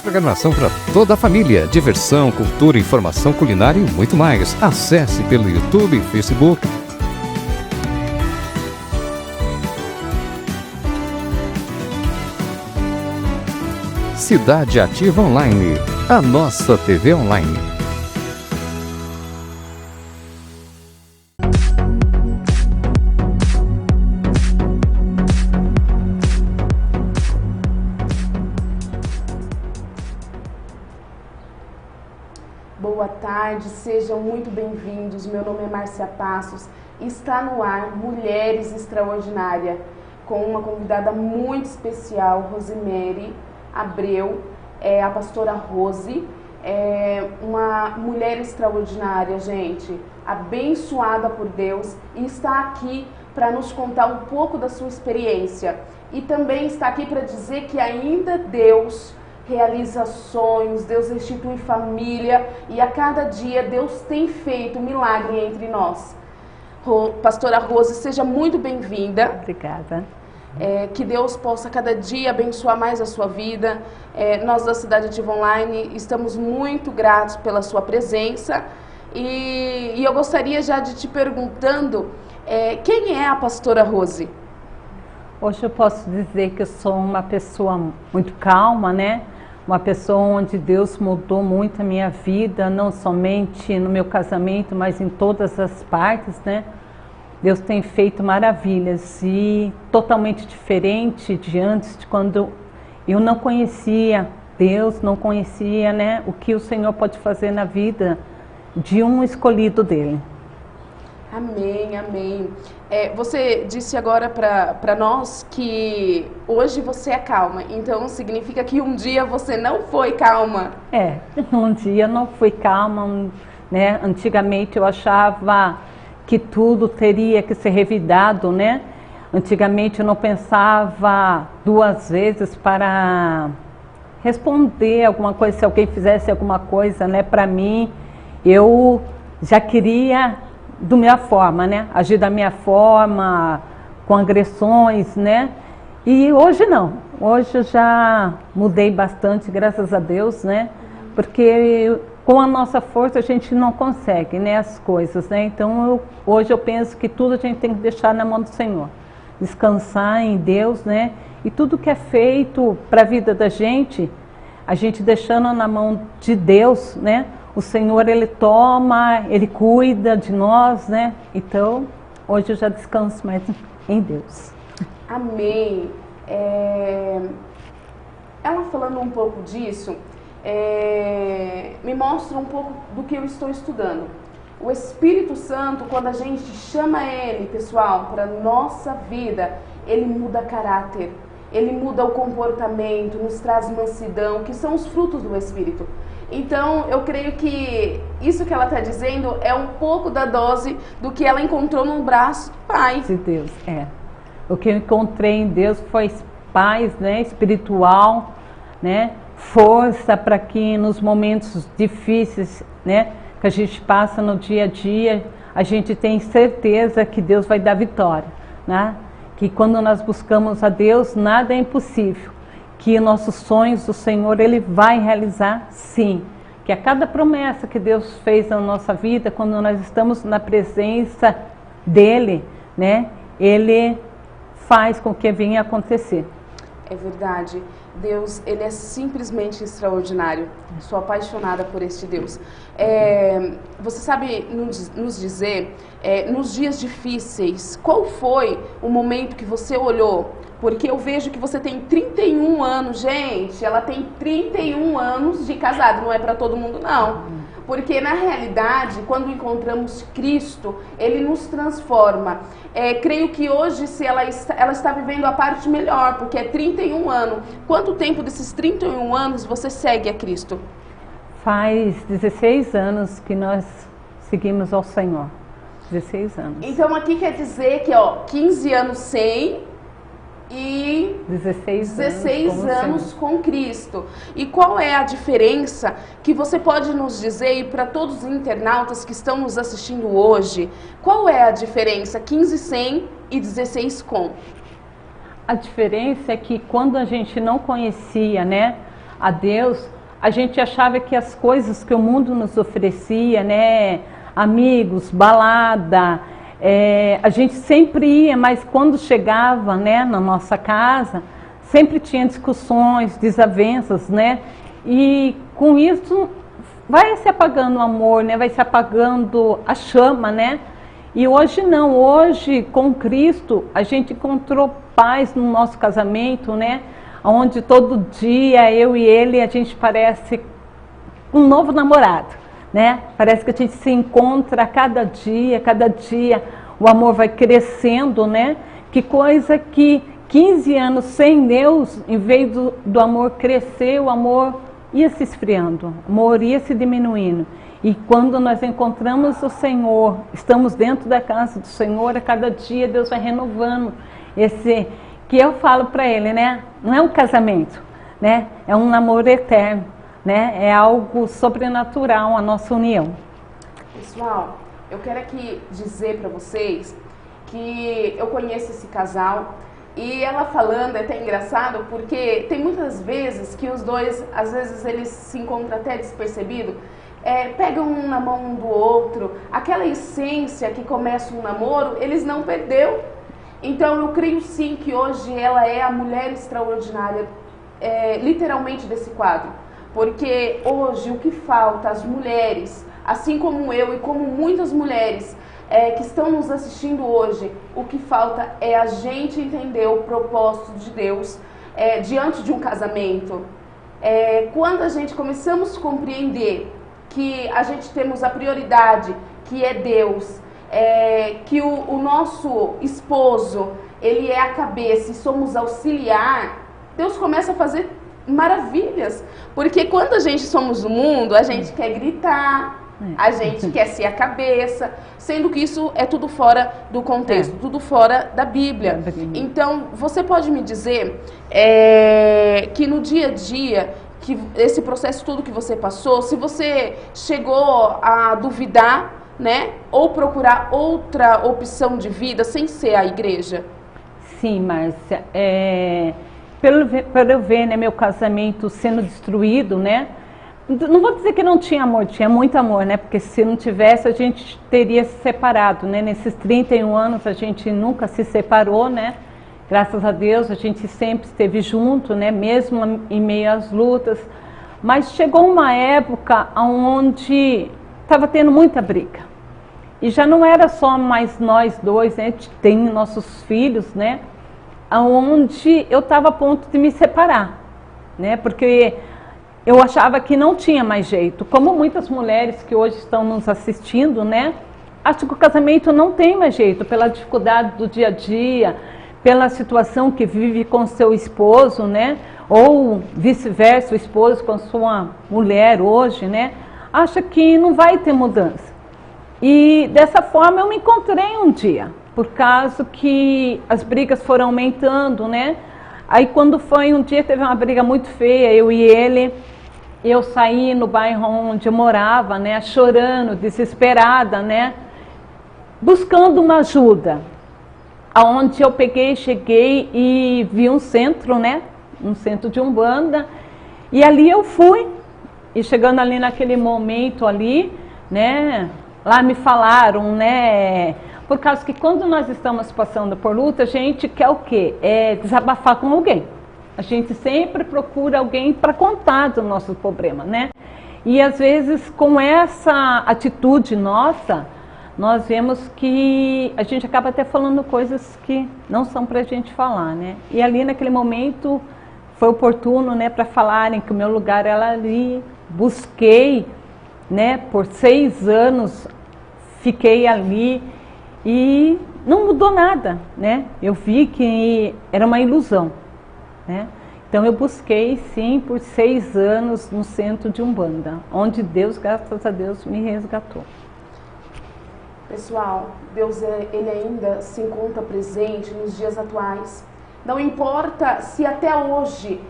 programação para toda a família. Diversão, cultura, informação culinária e muito mais. Acesse pelo YouTube e Facebook. Cidade Ativa Online, a nossa TV online. Boa tarde, sejam muito bem-vindos. Meu nome é Márcia Passos. Está no ar Mulheres Extraordinárias, com uma convidada muito especial, Rosemary Abreu, a pastora Rose, uma mulher extraordinária, gente, abençoada por Deus, e está aqui para nos contar um pouco da sua experiência. E também está aqui para dizer que ainda Deus realiza sonhos, Deus restitui família, e a cada dia Deus tem feito um milagre entre nós. Pastora Rose, seja muito bem-vinda. Obrigada. Que Deus possa cada dia abençoar mais a sua vida. Nós da Cidade Ativa Online estamos muito gratos pela sua presença. E eu gostaria já de te perguntando, quem é a pastora Rose? Hoje eu posso dizer que eu sou uma pessoa muito calma, né? Uma pessoa onde Deus mudou muito a minha vida, não somente no meu casamento, mas em todas as partes, né? Deus tem feito maravilhas e totalmente diferente de antes, de quando eu não conhecia Deus, não conhecia, né, o que o Senhor pode fazer na vida de um escolhido dele. Amém, amém. Você disse agora para nós que hoje você é calma, então significa que um dia você não foi calma. Um dia eu não fui calma, né? Antigamente eu achava que tudo teria que ser revidado, né? Antigamente eu não pensava duas vezes para responder alguma coisa, se alguém fizesse alguma coisa, né, para mim, eu já queria da minha forma, né? Agir da minha forma, com agressões, né? E hoje não. Hoje eu já mudei bastante, graças a Deus, né? Porque com a nossa força a gente não consegue, né, as coisas, né? Então hoje eu penso que tudo a gente tem que deixar na mão do Senhor. Descansar em Deus, né? E tudo que é feito para a vida da gente, a gente deixando na mão de Deus, né? O Senhor, Ele toma, Ele cuida de nós, né? Então, hoje eu já descanso mais em Deus. Amém. Ela falando um pouco disso, me mostra um pouco do que eu estou estudando. O Espírito Santo, quando a gente chama Ele, pessoal, para nossa vida, Ele muda caráter, Ele muda o comportamento, nos traz mansidão, que são os frutos do Espírito. Então, eu creio que isso que ela está dizendo é um pouco da dose do que ela encontrou no braço do Pai. De Deus, O que eu encontrei em Deus foi paz, né, espiritual, né, força para que nos momentos difíceis, né, que a gente passa no dia a dia, a gente tem certeza que Deus vai dar vitória, né? Que quando nós buscamos a Deus, nada é impossível. Que nossos sonhos, o Senhor, Ele vai realizar, sim. Que a cada promessa que Deus fez na nossa vida, quando nós estamos na presença dEle, né, Ele faz com que venha acontecer. É verdade. Deus, Ele é simplesmente extraordinário. Sou apaixonada por este Deus. Você sabe nos dizer, nos dias difíceis, qual foi o momento que você olhou? Porque eu vejo que você tem 31 anos, gente, ela tem 31 anos de casado, não é para todo mundo não. Porque na realidade, quando encontramos Cristo, Ele nos transforma. Creio que hoje ela está vivendo a parte melhor, porque é 31 anos. Quanto tempo desses 31 anos você segue a Cristo? Faz 16 anos que nós seguimos ao Senhor. 16 anos. Então aqui quer dizer que 15 anos sem e 16 anos com Cristo. E qual é a diferença que você pode nos dizer, e para todos os internautas que estão nos assistindo hoje, qual é a diferença 15 sem e 16 com? A diferença é que quando a gente não conhecia, né, a Deus, a gente achava que as coisas que o mundo nos oferecia, né, amigos, balada, a gente sempre ia, mas quando chegava, né, na nossa casa, sempre tinha discussões, desavenças, né, e com isso vai se apagando o amor, né, vai se apagando a chama, né, e hoje não, hoje com Cristo a gente encontrou paz no nosso casamento, né, onde todo dia eu e ele a gente parece um novo namorado, né? Parece que a gente se encontra cada dia o amor vai crescendo, né? Que coisa que 15 anos sem Deus, em vez do amor crescer, o amor ia se esfriando, o amor ia se diminuindo. E quando nós encontramos o Senhor, estamos dentro da casa do Senhor, a cada dia Deus vai renovando esse... que eu falo para ele, né? Não é um casamento, né? É um namoro eterno, né? É algo sobrenatural a nossa união. Pessoal, eu quero aqui dizer para vocês que eu conheço esse casal e ela falando é até engraçado porque tem muitas vezes que os dois, às vezes eles se encontram até despercebido, pegam um na mão um do outro, aquela essência que começa um namoro, eles não perdeu. Então eu creio sim que hoje ela é a mulher extraordinária, literalmente desse quadro. Porque hoje o que falta às mulheres, assim como eu e como muitas mulheres que estão nos assistindo hoje, o que falta é a gente entender o propósito de Deus diante de um casamento. Quando a gente começamos a compreender que a gente temos a prioridade, que é Deus, que o nosso esposo, ele é a cabeça e somos auxiliar, Deus começa a fazer maravilhas. Porque quando a gente somos do mundo, a gente quer gritar, a gente quer ser a cabeça, sendo que isso é tudo fora do contexto, tudo fora da Bíblia. Então, você pode me dizer que no dia a dia, que esse processo todo que você passou, se você chegou a duvidar, né? Ou procurar outra opção de vida sem ser a igreja? Sim, Márcia. Pelo eu ver, né, meu casamento sendo destruído, né? Não vou dizer que não tinha amor, tinha muito amor, né? Porque se não tivesse, a gente teria se separado, né? Nesses 31 anos a gente nunca se separou, né? Graças a Deus a gente sempre esteve junto, né? Mesmo em meio às lutas. Mas chegou uma época onde estava tendo muita briga. E já não era só mais nós dois, né? Tem nossos filhos, né? Onde eu estava a ponto de me separar, né? Porque eu achava que não tinha mais jeito. Como muitas mulheres que hoje estão nos assistindo, né? Acho que o casamento não tem mais jeito, pela dificuldade do dia a dia, pela situação que vive com seu esposo, né? Ou vice-versa, o esposo com a sua mulher hoje, né? Acha que não vai ter mudança. E dessa forma eu me encontrei um dia, por causa que as brigas foram aumentando, né? Aí quando foi um dia, teve uma briga muito feia, eu e ele, eu saí no bairro onde eu morava, né? Chorando, desesperada, né? Buscando uma ajuda. Aonde eu cheguei e vi um centro, né? Um centro de Umbanda, e ali eu fui, e chegando ali naquele momento ali, né? Lá me falaram, né, por causa que quando nós estamos passando por luta, a gente quer o quê? Desabafar com alguém. A gente sempre procura alguém para contar do nosso problema, né? E às vezes com essa atitude nossa, nós vemos que a gente acaba até falando coisas que não são para a gente falar, né? E ali naquele momento foi oportuno, né, para falarem que o meu lugar era ali. Busquei, né, por 6 anos, fiquei ali e não mudou nada, né? Eu vi que era uma ilusão, né? Então eu busquei sim por 6 anos no centro de Umbanda, onde Deus, graças a Deus, me resgatou. Pessoal, Deus ele ainda se encontra presente nos dias atuais. Não importa se até hoje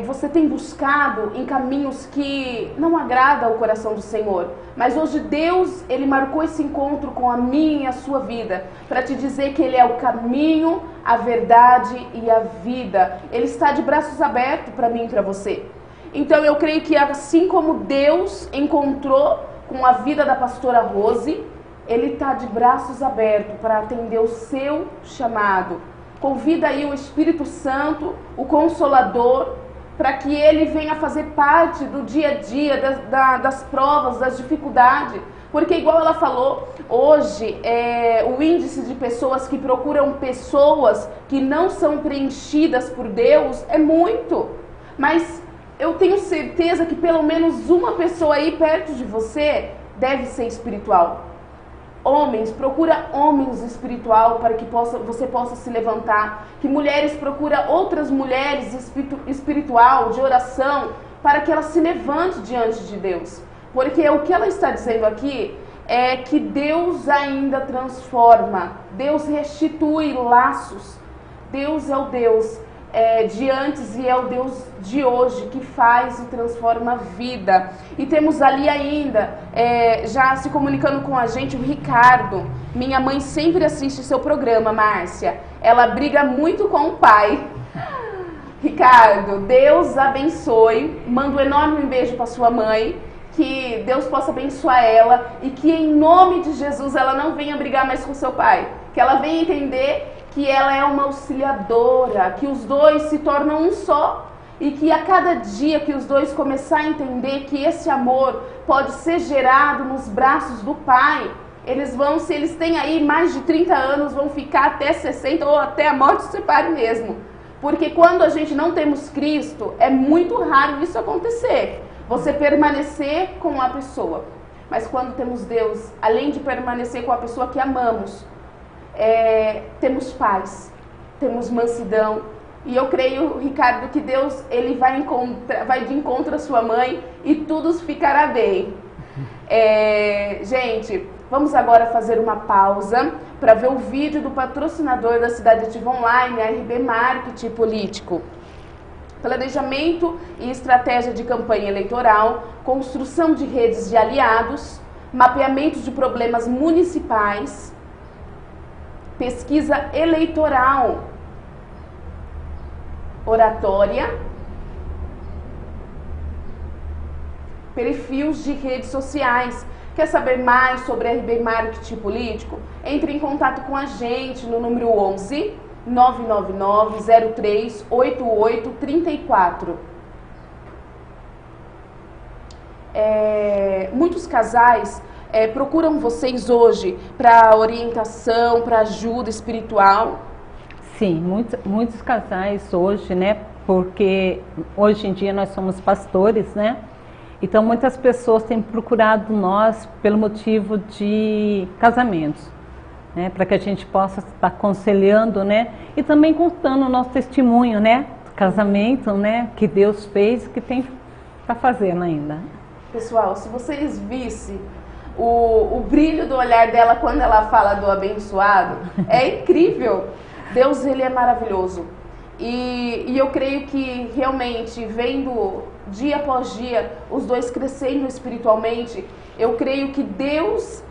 você tem buscado em caminhos que não agradam ao coração do Senhor, mas hoje Deus, ele marcou esse encontro com a minha e a sua vida, para te dizer que ele é o caminho, a verdade e a vida. Ele está de braços abertos para mim e para você. Então eu creio que assim como Deus encontrou com a vida da pastora Rose, Ele está de braços abertos para atender o seu chamado. Convida aí o Espírito Santo, o Consolador, para que Ele venha fazer parte do dia a dia, das provas, das dificuldades. Porque igual ela falou, hoje o índice de pessoas que procuram pessoas que não são preenchidas por Deus é muito. Mas eu tenho certeza que pelo menos uma pessoa aí perto de você deve ser espiritual. Homens, procura homens espiritual para que você possa se levantar. Que mulheres, procura outras mulheres espiritual, de oração, para que ela se levante diante de Deus. Porque o que ela está dizendo aqui é que Deus ainda transforma, Deus restitui laços. Deus é o Deus de antes e é o Deus de hoje que faz e transforma a vida. E temos ali ainda, já se comunicando com a gente, o Ricardo. Minha mãe sempre assiste seu programa, Márcia. Ela briga muito com o pai. Ricardo, Deus abençoe. Manda um enorme beijo para sua mãe. Que Deus possa abençoar ela e que em nome de Jesus ela não venha brigar mais com seu pai. Que ela venha entender que ela é uma auxiliadora, que os dois se tornam um só e que a cada dia que os dois começarem a entender que esse amor pode ser gerado nos braços do pai, eles vão, se eles têm aí mais de 30 anos, vão ficar até 60 ou até a morte se separe mesmo. Porque quando a gente não temos Cristo, é muito raro isso acontecer, você permanecer com a pessoa. Mas quando temos Deus, além de permanecer com a pessoa que amamos, temos paz, temos mansidão. E eu creio, Ricardo, que Deus ele vai de encontro à sua mãe e tudo ficará bem. Gente, vamos agora fazer uma pausa para ver o vídeo do patrocinador da Cidade Ativa Online, a RB Marketing Político. Planejamento e estratégia de campanha eleitoral, construção de redes de aliados, mapeamento de problemas municipais, pesquisa eleitoral, oratória, perfis de redes sociais. Quer saber mais sobre a RB Marketing Político? Entre em contato com a gente no número 11 999 03 8834. Muitos casais procuram vocês hoje para orientação, para ajuda espiritual? Sim, muitos casais hoje, né? Porque hoje em dia nós somos pastores, né? Então muitas pessoas têm procurado nós pelo motivo de casamentos, né? Para que a gente possa estar aconselhando, né? E também contando o nosso testemunho, né? Do casamento, né? Que Deus fez e que tem para fazendo ainda. Pessoal, se vocês vissem o brilho do olhar dela quando ela fala do abençoado, é incrível. Deus, ele é maravilhoso. E eu creio que realmente, vendo dia após dia os dois crescendo espiritualmente, eu creio que Deus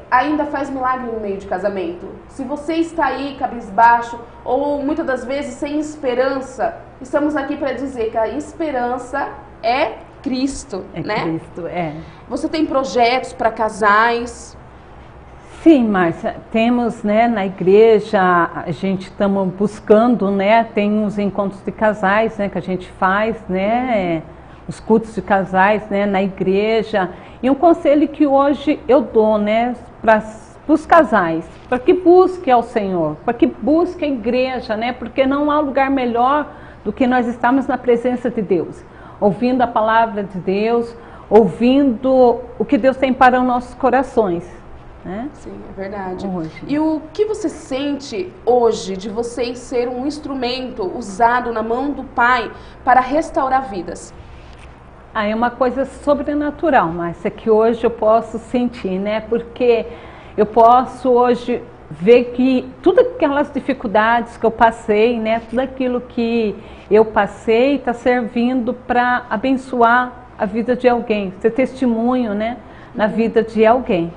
ainda faz milagre no meio de casamento. Se você está aí cabisbaixo ou muitas das vezes sem esperança, estamos aqui para dizer que a esperança é Cristo, né? Cristo, Você tem projetos para casais? Sim, Márcia, temos, né, na igreja, a gente estamos buscando, né, tem uns encontros de casais, né, que a gente faz, né, os cultos de casais, né, na igreja. E um conselho que hoje eu dou, né, para os casais, para que busque ao Senhor, para que busque a igreja, né, porque não há lugar melhor do que nós estarmos na presença de Deus, ouvindo a palavra de Deus, ouvindo o que Deus tem para os nossos corações. Sim, é verdade. Hoje. E o que você sente hoje de você ser um instrumento usado na mão do Pai para restaurar vidas? É uma coisa sobrenatural, Márcia, que hoje eu posso sentir, né? Porque eu posso hoje ver que tudo aquelas dificuldades que eu passei, né? Tudo aquilo que eu passei está servindo para abençoar a vida de alguém, ser testemunho, né? Na vida de alguém.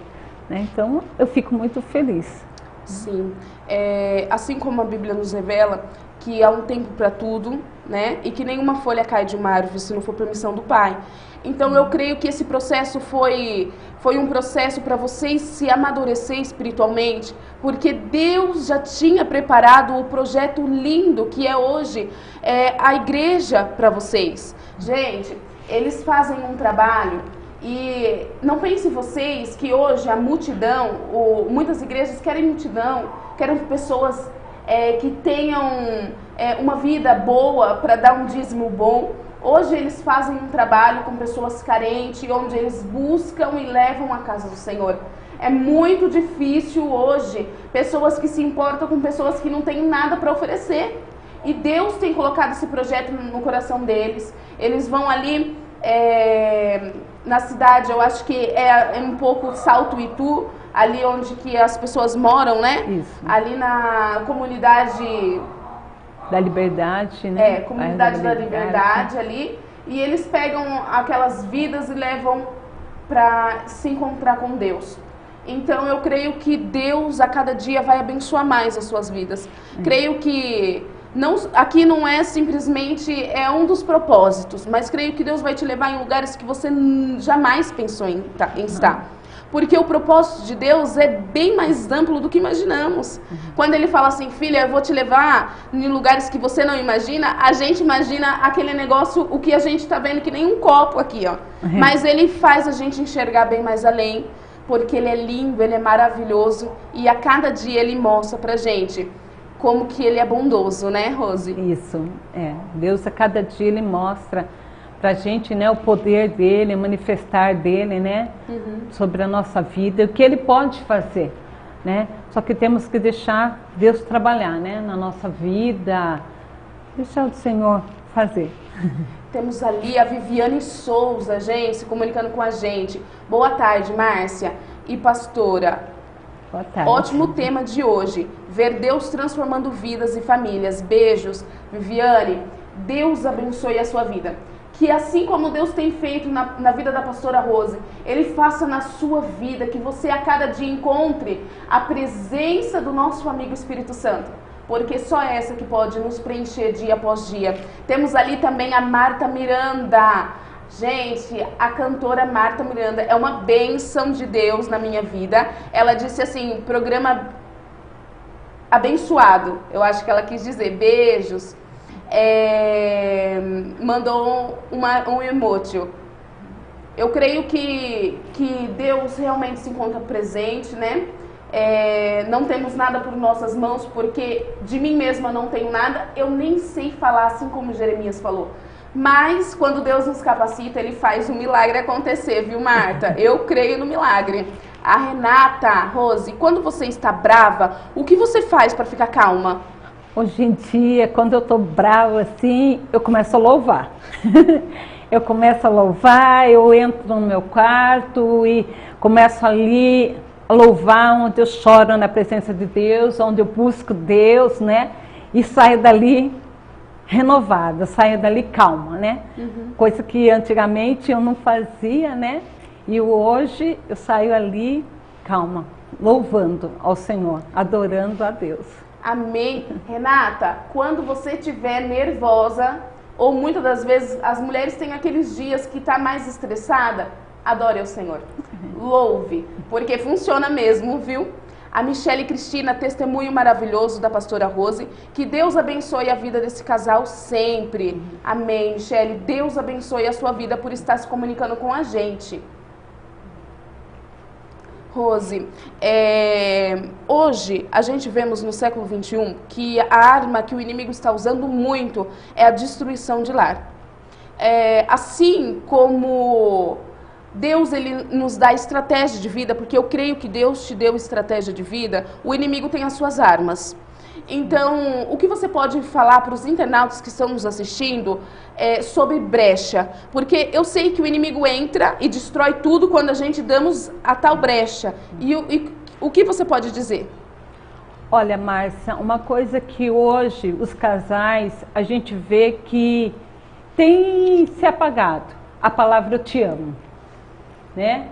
Então, eu fico muito feliz. Sim. Assim como a Bíblia nos revela, que há um tempo para tudo, né? E que nenhuma folha cai de uma árvore se não for permissão do Pai. Então eu creio que esse processo foi um processo para vocês se amadurecer espiritualmente, porque Deus já tinha preparado o projeto lindo que é hoje a igreja para vocês. Gente, eles fazem um trabalho e não pensem vocês que hoje a multidão, muitas igrejas querem multidão, querem pessoas que tenham uma vida boa para dar um dízimo bom. Hoje eles fazem um trabalho com pessoas carentes, onde eles buscam e levam a casa do Senhor. É muito difícil hoje pessoas que se importam com pessoas que não têm nada para oferecer. E Deus tem colocado esse projeto no coração deles. Eles vão ali na cidade, eu acho que é um pouco Salto Itu, ali onde que as pessoas moram, né? Isso. Ali na comunidade da Liberdade, né? Comunidade da Liberdade ali. E eles pegam aquelas vidas e levam para se encontrar com Deus. Então eu creio que Deus a cada dia vai abençoar mais as suas vidas. Creio que aqui não é simplesmente um dos propósitos, mas creio que Deus vai te levar em lugares que você jamais pensou em estar. Porque o propósito de Deus é bem mais amplo do que imaginamos. Quando Ele fala assim, filha, eu vou te levar em lugares que você não imagina, a gente imagina aquele negócio, o que a gente está vendo, que nem um copo aqui, ó. Mas Ele faz a gente enxergar bem mais além, porque Ele é lindo, Ele é maravilhoso, e a cada dia Ele mostra pra gente como que Ele é bondoso, né, Rose? Isso, Deus a cada dia Ele mostra pra gente, né, o poder dele, o manifestar dele, né, sobre a nossa vida, o que ele pode fazer, né? Só que temos que deixar Deus trabalhar, né, na nossa vida, deixar o Senhor fazer. Temos ali a Viviane Souza, gente, se comunicando com a gente. Boa tarde, Márcia e pastora. Boa tarde. Ótimo tema de hoje, ver Deus transformando vidas e famílias. Beijos, Viviane. Deus abençoe a sua vida. Que assim como Deus tem feito na vida da pastora Rose, Ele faça na sua vida, que você a cada dia encontre a presença do nosso amigo Espírito Santo, porque só essa que pode nos preencher dia após dia. Temos ali também a Marta Miranda. Gente, a cantora Marta Miranda é uma bênção de Deus na minha vida. Ela disse assim, programa abençoado, eu acho que ela quis dizer, beijos. Mandou um emoji. Eu creio que Deus realmente se encontra presente, né? Não temos nada por nossas mãos, porque de mim mesma não tenho nada. Eu nem sei falar, assim como Jeremias falou. Mas quando Deus nos capacita, Ele faz o milagre acontecer, viu, Marta? Eu creio no milagre. A Renata, Rose, quando você está brava, o que você faz para ficar calma? Hoje em dia, quando eu estou brava assim, eu começo a louvar. Eu começo a louvar, eu entro no meu quarto e começo ali a louvar, onde eu choro na presença de Deus, onde eu busco Deus, né? E saio dali renovada, saio dali calma, né? Coisa que antigamente eu não fazia, né? E hoje eu saio ali calma, louvando ao Senhor, adorando a Deus. Amém. Renata, quando você estiver nervosa, ou muitas das vezes as mulheres têm aqueles dias que tá mais estressada, adore ao Senhor. Louve, porque funciona mesmo, viu? A Michele Cristina, testemunho maravilhoso da pastora Rose. Que Deus abençoe a vida desse casal sempre. Amém, Michele. Deus abençoe a sua vida por estar se comunicando com a gente. Rose, hoje a gente vemos no século XXI que a arma que o inimigo está usando muito é a destruição de lar. Assim como Deus ele nos dá estratégia de vida, porque eu creio que Deus te deu estratégia de vida, o inimigo tem as suas armas. Então, o que você pode falar para os internautas que estão nos assistindo sobre brecha? Porque eu sei que o inimigo entra e destrói tudo quando a gente damos a tal brecha. E o que você pode dizer? Olha, Márcia, uma coisa que hoje os casais, a gente vê que tem se apagado. A palavra eu te amo, né?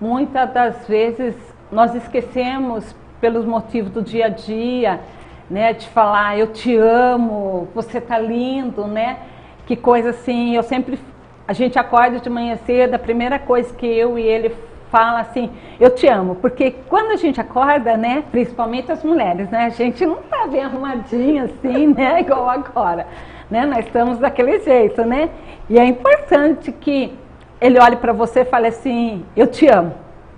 Muitas das vezes nós esquecemos pelos motivos do dia a dia, né? De falar, eu te amo, você tá lindo, né? Que coisa assim, a gente acorda de manhã cedo, a primeira coisa que eu e ele fala assim, eu te amo, porque quando a gente acorda, né, principalmente as mulheres, né, a gente não tá bem arrumadinha assim, né, igual agora, né, nós estamos daquele jeito, né, e é importante que ele olhe para você e fale assim, eu te amo,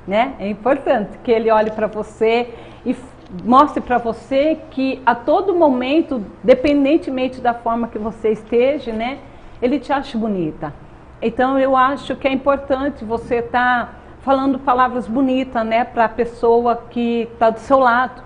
né, é importante que ele olhe para você e mostre para você que a todo momento, dependentemente da forma que você esteja, né, ele te acha bonita. Então eu acho que é importante você estar falando palavras bonitas, né, para a pessoa que está do seu lado.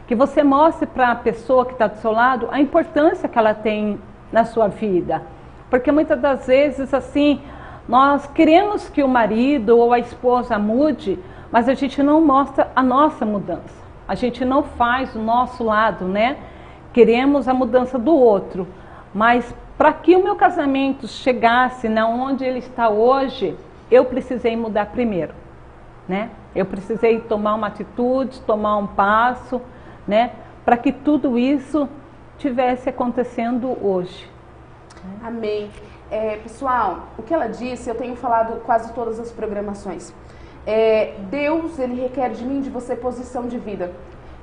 Que você mostre para a pessoa que está do seu lado a importância que ela tem na sua vida. Porque muitas das vezes, assim, nós queremos que o marido ou a esposa mude, mas a gente não mostra a nossa mudança. A gente não faz o nosso lado, né? Queremos a mudança do outro. Mas para que o meu casamento chegasse na onde ele está hoje, eu precisei mudar primeiro, né? Eu precisei tomar uma atitude, tomar um passo, né? Para que tudo isso tivesse acontecendo hoje. Amém. Pessoal, o que ela disse, eu tenho falado quase todas as programações. Deus, ele requer de mim, de você, posição de vida.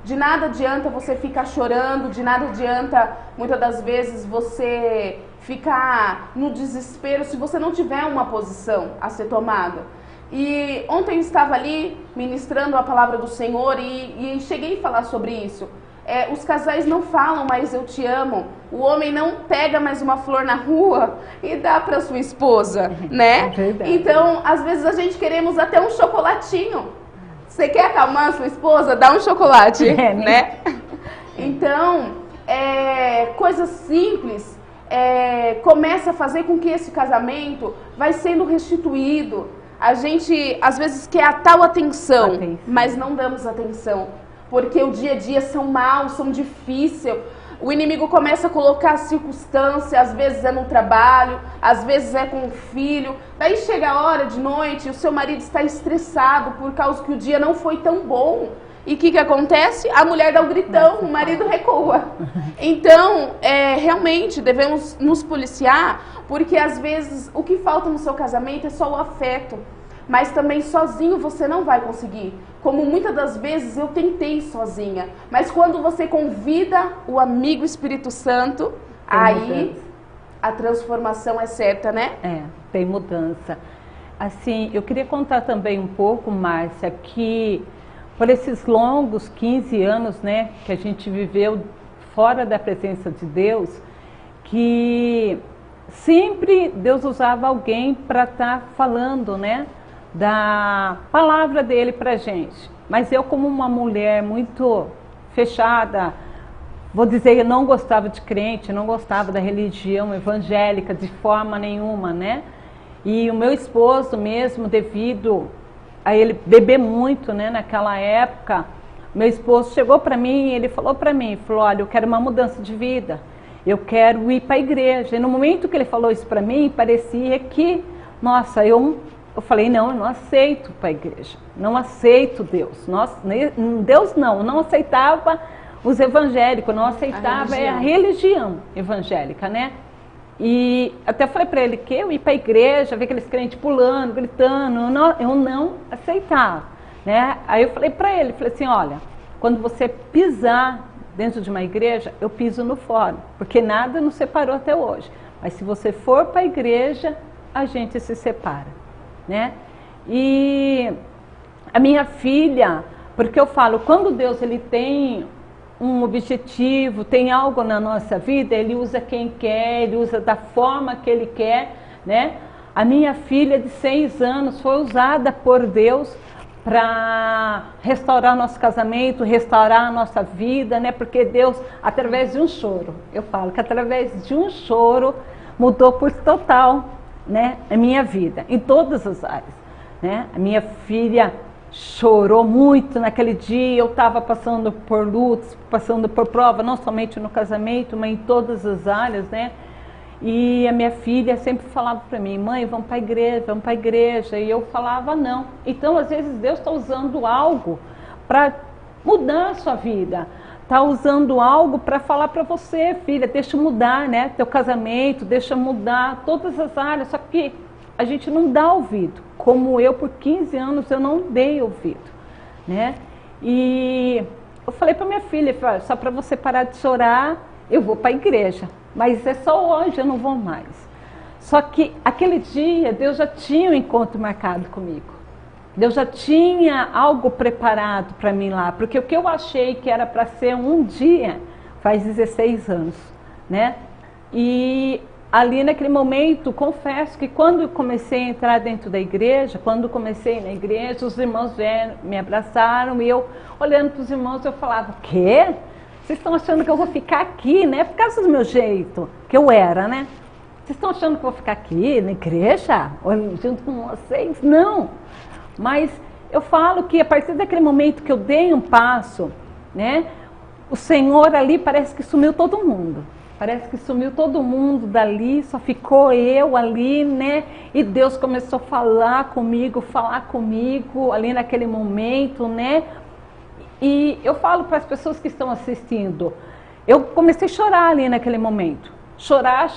De nada adianta você ficar chorando, de nada adianta, muitas das vezes, você ficar no desespero se você não tiver uma posição a ser tomada. E ontem eu estava ali ministrando a palavra do Senhor e cheguei a falar sobre isso. Os casais não falam mais eu te amo. O homem não pega mais uma flor na rua e dá para sua esposa, né? É então, às vezes a gente queremos até um chocolatinho. Você quer acalmar a sua esposa? Dá um chocolate, né? Então, coisas simples começa a fazer com que esse casamento vai sendo restituído. A gente, às vezes, quer a tal atenção, mas não damos atenção. Porque o dia a dia são maus, são difíceis. O inimigo começa a colocar circunstâncias, às vezes é no trabalho, às vezes é com o filho. Daí chega a hora de noite, o seu marido está estressado por causa que o dia não foi tão bom. E o que acontece? A mulher dá o gritão, o marido recua. Então, realmente devemos nos policiar, porque às vezes o que falta no seu casamento é só o afeto. Mas também sozinho você não vai conseguir. Como muitas das vezes eu tentei sozinha. Mas quando você convida o amigo Espírito Santo, aí a transformação é certa, né? Tem mudança. Assim, eu queria contar também um pouco, Márcia, que por esses longos 15 anos, né, que a gente viveu fora da presença de Deus, que sempre Deus usava alguém para estar falando, né, da palavra dele pra gente. Mas eu, como uma mulher muito fechada, vou dizer, eu não gostava de crente, não gostava da religião evangélica de forma nenhuma, né? E o meu esposo mesmo, devido a ele beber muito, né, naquela época, meu esposo chegou para mim e ele falou para mim, olha, eu quero uma mudança de vida, eu quero ir para a igreja. E no momento que ele falou isso para mim, parecia que, nossa, eu falei, não, eu não aceito para a igreja, não aceito Deus. Deus não aceitava os evangélicos, não aceitava a religião evangélica, né? E até falei para ele que eu ir para a igreja, ver aqueles crentes pulando, gritando, eu não aceitava, né? Aí eu falei para ele, falei assim, olha, quando você pisar dentro de uma igreja, eu piso no fórum, porque nada nos separou até hoje. Mas se você for para a igreja, a gente se separa, né? E a minha filha, porque eu falo, quando Deus ele tem um objetivo, tem algo na nossa vida, ele usa quem quer, ele usa da forma que ele quer, né? A minha filha de 6 anos foi usada por Deus para restaurar nosso casamento, restaurar a nossa vida, né? Porque Deus, através de um choro, eu falo que através de um choro mudou por total, né, a minha vida, em todas as áreas, né? A minha filha chorou muito naquele dia, eu estava passando por lutas, passando por prova, não somente no casamento, mas em todas as áreas, né? E a minha filha sempre falava para mim, mãe, vamos para a igreja, e eu falava não. Então, às vezes, Deus está usando algo para mudar a sua vida, tá usando algo para falar para você, filha, deixa mudar, né? Teu casamento, deixa mudar todas as áreas, só que a gente não dá ouvido. Como eu, por 15 anos, eu não dei ouvido, né? E eu falei para minha filha, só para você parar de chorar, eu vou para a igreja, mas é só hoje, eu não vou mais. Só que aquele dia, Deus já tinha um encontro marcado comigo. Deus já tinha algo preparado para mim lá, porque o que eu achei que era para ser um dia, faz 16 anos, né? E ali naquele momento, confesso que quando eu comecei a entrar dentro da igreja, quando comecei na igreja, os irmãos vieram, me abraçaram, e eu, olhando para os irmãos, eu falava, o quê? Vocês estão achando que eu vou ficar aqui, né? Por causa do meu jeito, que eu era, né? Vocês estão achando que eu vou ficar aqui na igreja, junto com vocês? Não! Mas eu falo que a partir daquele momento que eu dei um passo, né? O Senhor ali parece que sumiu todo mundo. Parece que sumiu todo mundo dali, só ficou eu ali, né? E Deus começou a falar comigo ali naquele momento, né? E eu falo para as pessoas que estão assistindo, eu comecei a chorar ali naquele momento. Chorar,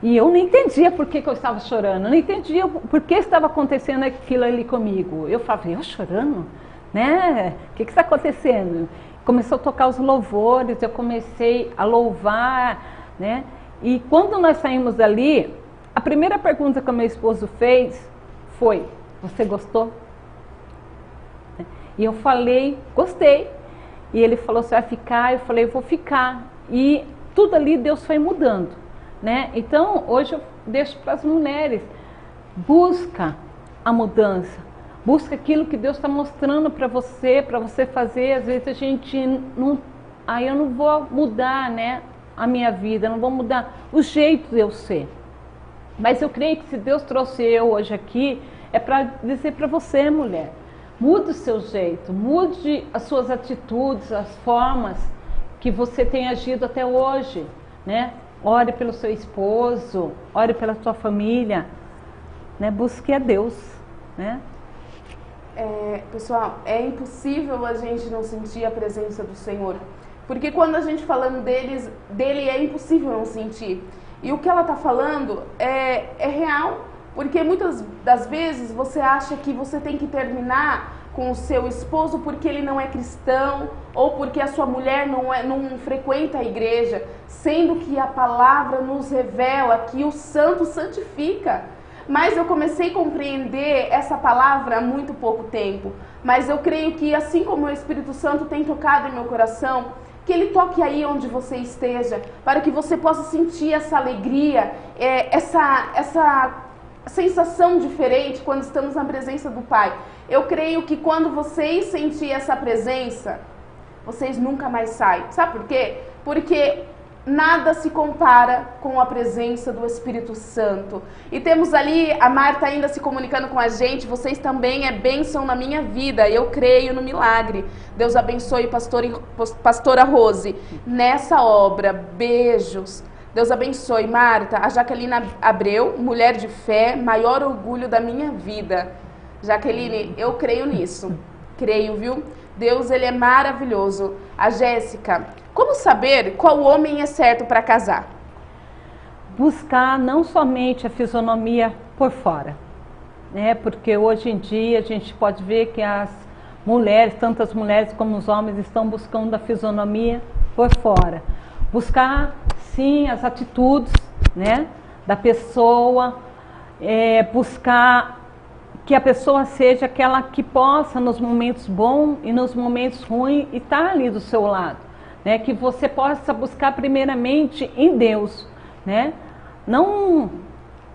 e eu não entendia por que eu estava chorando, eu não entendia por que estava acontecendo aquilo ali comigo. Eu falava, eu chorando? Né? O que está acontecendo? Começou a tocar os louvores, eu comecei a louvar, né? E quando nós saímos dali, a primeira pergunta que o meu esposo fez foi, você gostou? E eu falei, gostei. E ele falou, você vai ficar? Eu falei, eu vou ficar. E tudo ali Deus foi mudando, né? Então, hoje eu deixo para as mulheres, busca a mudança. Busca aquilo que Deus está mostrando para você fazer. Às vezes a gente não... eu não vou mudar, né, a minha vida, não vou mudar o jeito de eu ser. Mas eu creio que se Deus trouxe eu hoje aqui, é para dizer para você, mulher, mude o seu jeito, mude as suas atitudes, as formas que você tem agido até hoje, né? Ore pelo seu esposo, ore pela sua família, né? Busque a Deus, né? Pessoal, é impossível a gente não sentir a presença do Senhor, porque quando a gente falando dele é impossível não sentir. E o que ela está falando é real, porque muitas das vezes você acha que você tem que terminar com o seu esposo porque ele não é cristão, ou porque a sua mulher não frequenta a igreja, sendo que a palavra nos revela que o santo santifica. Mas eu comecei a compreender essa palavra há muito pouco tempo. Mas eu creio que assim como o Espírito Santo tem tocado em meu coração, que Ele toque aí onde você esteja, para que você possa sentir essa alegria, essa sensação diferente quando estamos na presença do Pai. Eu creio que quando vocês sentirem essa presença, vocês nunca mais saem. Sabe por quê? Porque nada se compara com a presença do Espírito Santo. E temos ali a Marta ainda se comunicando com a gente, vocês também é bênção na minha vida, eu creio no milagre. Deus abençoe pastora Rose nessa obra, beijos. Deus abençoe, Marta, a Jaqueline Abreu, mulher de fé, maior orgulho da minha vida. Jaqueline, eu creio nisso, creio, viu? Deus, Ele é maravilhoso. A Jéssica, como saber qual homem é certo para casar? Buscar não somente a fisionomia por fora, né? Porque hoje em dia a gente pode ver que as mulheres, tanto as mulheres como os homens, estão buscando a fisionomia por fora. Buscar, sim, as atitudes, né, da pessoa, buscar que a pessoa seja aquela que possa, nos momentos bons e nos momentos ruins, estar ali do seu lado, né? Que você possa buscar primeiramente em Deus, né? Não,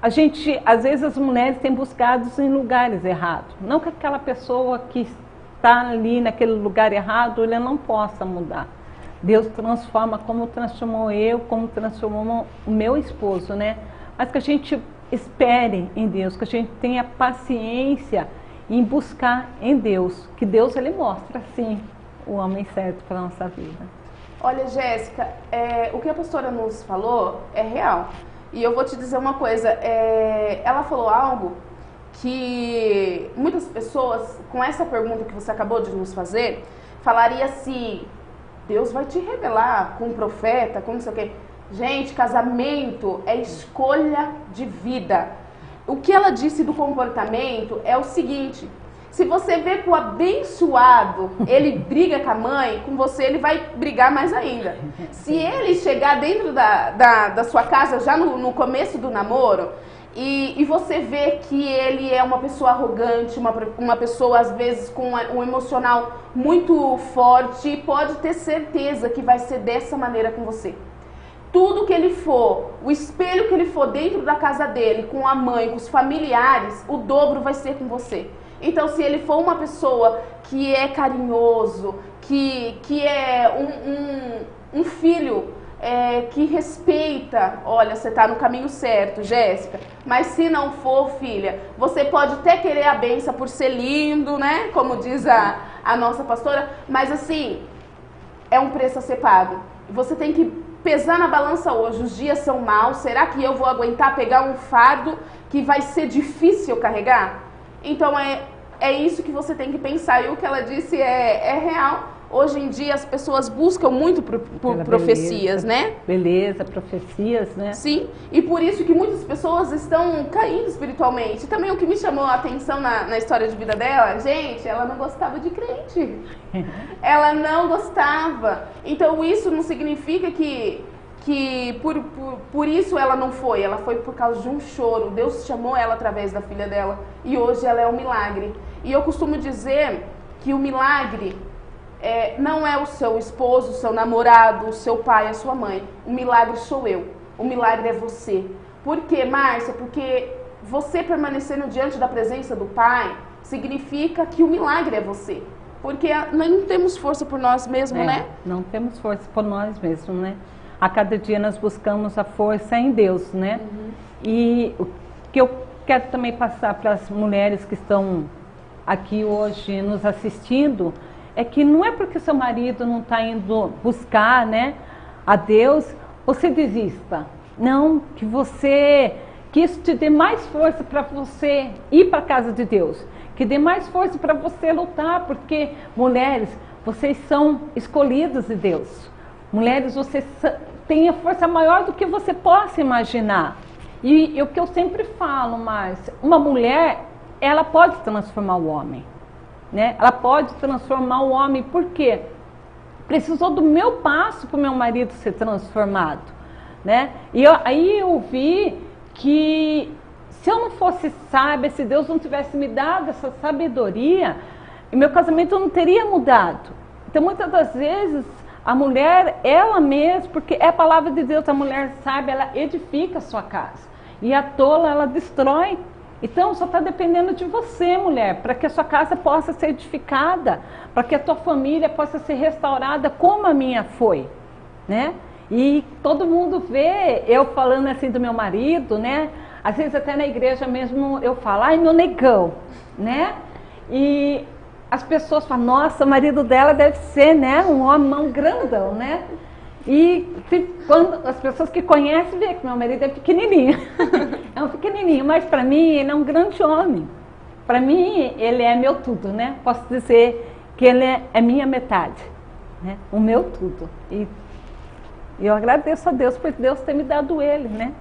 às vezes as mulheres têm buscado em lugares errados, não que aquela pessoa que está ali naquele lugar errado, ela não possa mudar. Deus transforma como transformou eu, como transformou o meu esposo, né? Mas que a gente espere em Deus, que a gente tenha paciência em buscar em Deus, que Deus Ele mostra, sim, o homem certo para a nossa vida. Olha, Jéssica, o que a pastora nos falou é real. E eu vou te dizer uma coisa, ela falou algo que muitas pessoas, com essa pergunta que você acabou de nos fazer, falaria assim, Deus vai te revelar com um profeta, com não sei o quê. Gente, casamento é escolha de vida. O que ela disse do comportamento é o seguinte: se você vê que o abençoado, ele briga com a mãe, com você ele vai brigar mais ainda. Se ele chegar dentro da sua casa já no começo do namoro, e você vê que ele é uma pessoa arrogante, uma pessoa às vezes com um emocional muito forte, pode ter certeza que vai ser dessa maneira com você. Tudo que ele for, o espelho que ele for dentro da casa dele, com a mãe, com os familiares, o dobro vai ser com você. Então, se ele for uma pessoa que é carinhoso, que é um filho que respeita, olha, você está no caminho certo, Jéssica. Mas se não for, filha, você pode até querer a benção por ser lindo, né? Como diz a nossa pastora, mas assim, é um preço a ser pago. Você tem que pesar na balança hoje. Os dias são maus, será que eu vou aguentar pegar um fardo que vai ser difícil carregar? Então é isso que você tem que pensar. E o que ela disse é real. Hoje em dia as pessoas buscam muito por profecias, né? Beleza, profecias, né? Sim, e por isso que muitas pessoas estão caindo espiritualmente. Também o que me chamou a atenção na história de vida dela, gente, ela não gostava de crente. Ela não gostava. Então isso não significa que por isso ela não foi. Ela foi por causa de um choro. Deus chamou ela através da filha dela. E hoje ela é um milagre. E eu costumo dizer que o milagre não é o seu esposo, o seu namorado, o seu pai, a sua mãe. O milagre sou eu. O milagre é você. Por quê, Márcia? Porque você permanecendo diante da presença do Pai significa que o milagre é você. Porque nós não temos força por nós mesmos, né? Não temos força por nós mesmos, né? A cada dia nós buscamos a força em Deus, né? Uhum. E o que eu quero também passar para as mulheres que estão aqui hoje nos assistindo é que não é porque seu marido não está indo buscar, né, a Deus, você desista. Não, que isso te dê mais força para você ir para a casa de Deus, que dê mais força para você lutar, porque mulheres, vocês são escolhidas de Deus. Mulheres, vocês têm a força maior do que você possa imaginar. E o que eu sempre falo, Márcia, uma mulher, ela pode transformar o homem. Né? Ela pode transformar o homem, por quê? Precisou do meu passo para o meu marido ser transformado, né? E aí eu vi que se eu não fosse sábia, se Deus não tivesse me dado essa sabedoria, meu casamento não teria mudado. Então muitas das vezes a mulher, ela mesma, porque é a palavra de Deus, a mulher sábia, ela edifica a sua casa, e a tola ela destrói. Então, só está dependendo de você, mulher, para que a sua casa possa ser edificada, para que a tua família possa ser restaurada como a minha foi, né? E todo mundo vê eu falando assim do meu marido, né? Às vezes até na igreja mesmo eu falo, ai, meu negão, né? E as pessoas falam, nossa, o marido dela deve ser, né, um homem grandão, né? E quando as pessoas que conhecem veem que meu marido é pequenininho, é um pequenininho, mas para mim ele é um grande homem. Para mim ele é meu tudo, né? Posso dizer que ele é minha metade, né? O meu tudo. E eu agradeço a Deus por Deus ter me dado ele, né?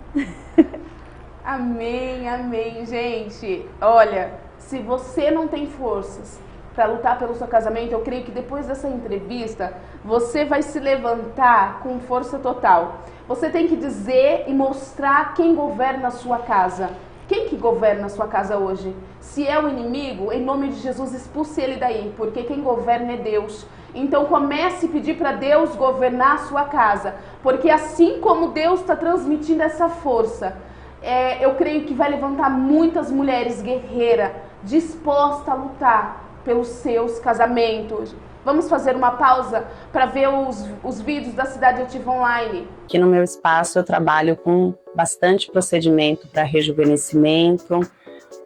Amém, amém, gente. Olha, se você não tem forças para lutar pelo seu casamento, eu creio que depois dessa entrevista você vai se levantar com força total. Você tem que dizer e mostrar quem governa a sua casa. Quem que governa a sua casa hoje? Se é o inimigo, em nome de Jesus, expulse ele daí, porque quem governa é Deus. Então comece a pedir para Deus governar a sua casa, porque assim como Deus está transmitindo essa força, eu creio que vai levantar muitas mulheres guerreiras, dispostas a lutar pelos seus casamentos. Vamos fazer uma pausa para ver os vídeos da Cidade Ativa Online. Aqui no meu espaço eu trabalho com bastante procedimento para rejuvenescimento.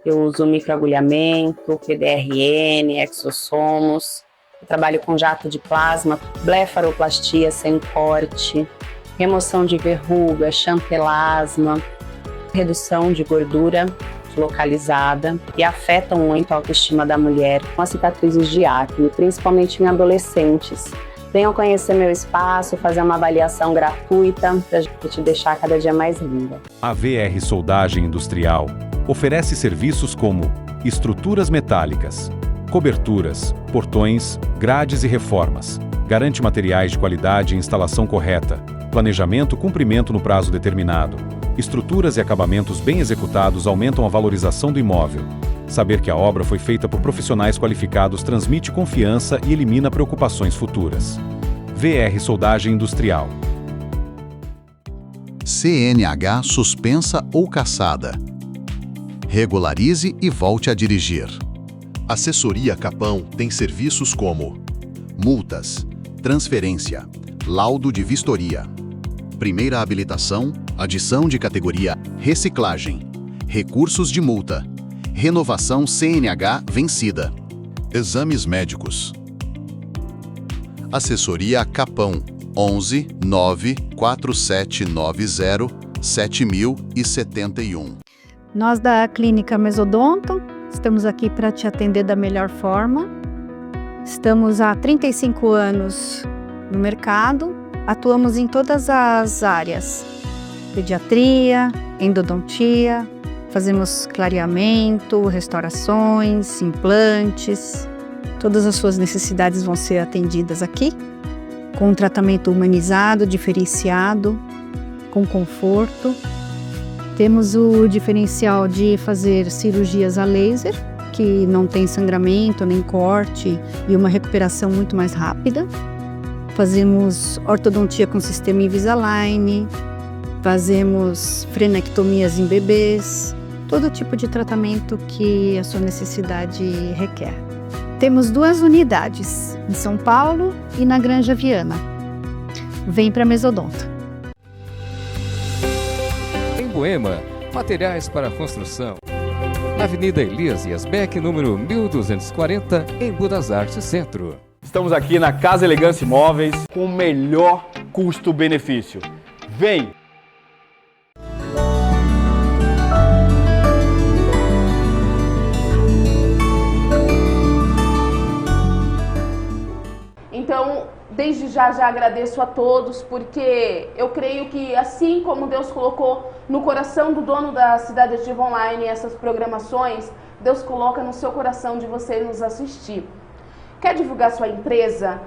Eu uso microagulhamento, PDRN, exossomos. Eu trabalho com jato de plasma, blefaroplastia sem corte, remoção de verruga, chantelasma, redução de gordura localizada, e afetam muito a autoestima da mulher com as cicatrizes de acne, principalmente em adolescentes. Venham conhecer meu espaço, fazer uma avaliação gratuita para a gente te deixar cada dia mais linda. A VR Soldagem Industrial oferece serviços como estruturas metálicas, coberturas, portões, grades e reformas. Garante materiais de qualidade e instalação correta, planejamento e cumprimento no prazo determinado. Estruturas e acabamentos bem executados aumentam a valorização do imóvel. Saber que a obra foi feita por profissionais qualificados transmite confiança e elimina preocupações futuras. VR Soldagem Industrial. CNH suspensa ou cassada. Regularize e volte a dirigir. Assessoria Capão tem serviços como multas, transferência, laudo de vistoria, primeira habilitação, adição de categoria, reciclagem, recursos de multa, renovação CNH vencida, exames médicos. Assessoria Capão 11 94790 7071. Nós da Clínica Mesodonto estamos aqui para te atender da melhor forma. Estamos há 35 anos no mercado, atuamos em todas as áreas: pediatria, endodontia, fazemos clareamento, restaurações, implantes. Todas as suas necessidades vão ser atendidas aqui, com um tratamento humanizado, diferenciado, com conforto. Temos o diferencial de fazer cirurgias a laser, que não tem sangramento nem corte e uma recuperação muito mais rápida. Fazemos ortodontia com sistema Invisalign, fazemos frenectomias em bebês, todo tipo de tratamento que a sua necessidade requer. Temos 2 unidades, em São Paulo e na Granja Viana. Vem para Mesodonto. Em Moema, materiais para construção. Na Avenida Elias Yasbeck, número 1240, em Budas Artes Centro. Estamos aqui na Casa Elegância Imóveis com o melhor custo-benefício. Vem! Então, desde já agradeço a todos, porque eu creio que assim como Deus colocou no coração do dono da Cidade Ativa Online essas programações, Deus coloca no seu coração de você nos assistir. Quer divulgar sua empresa,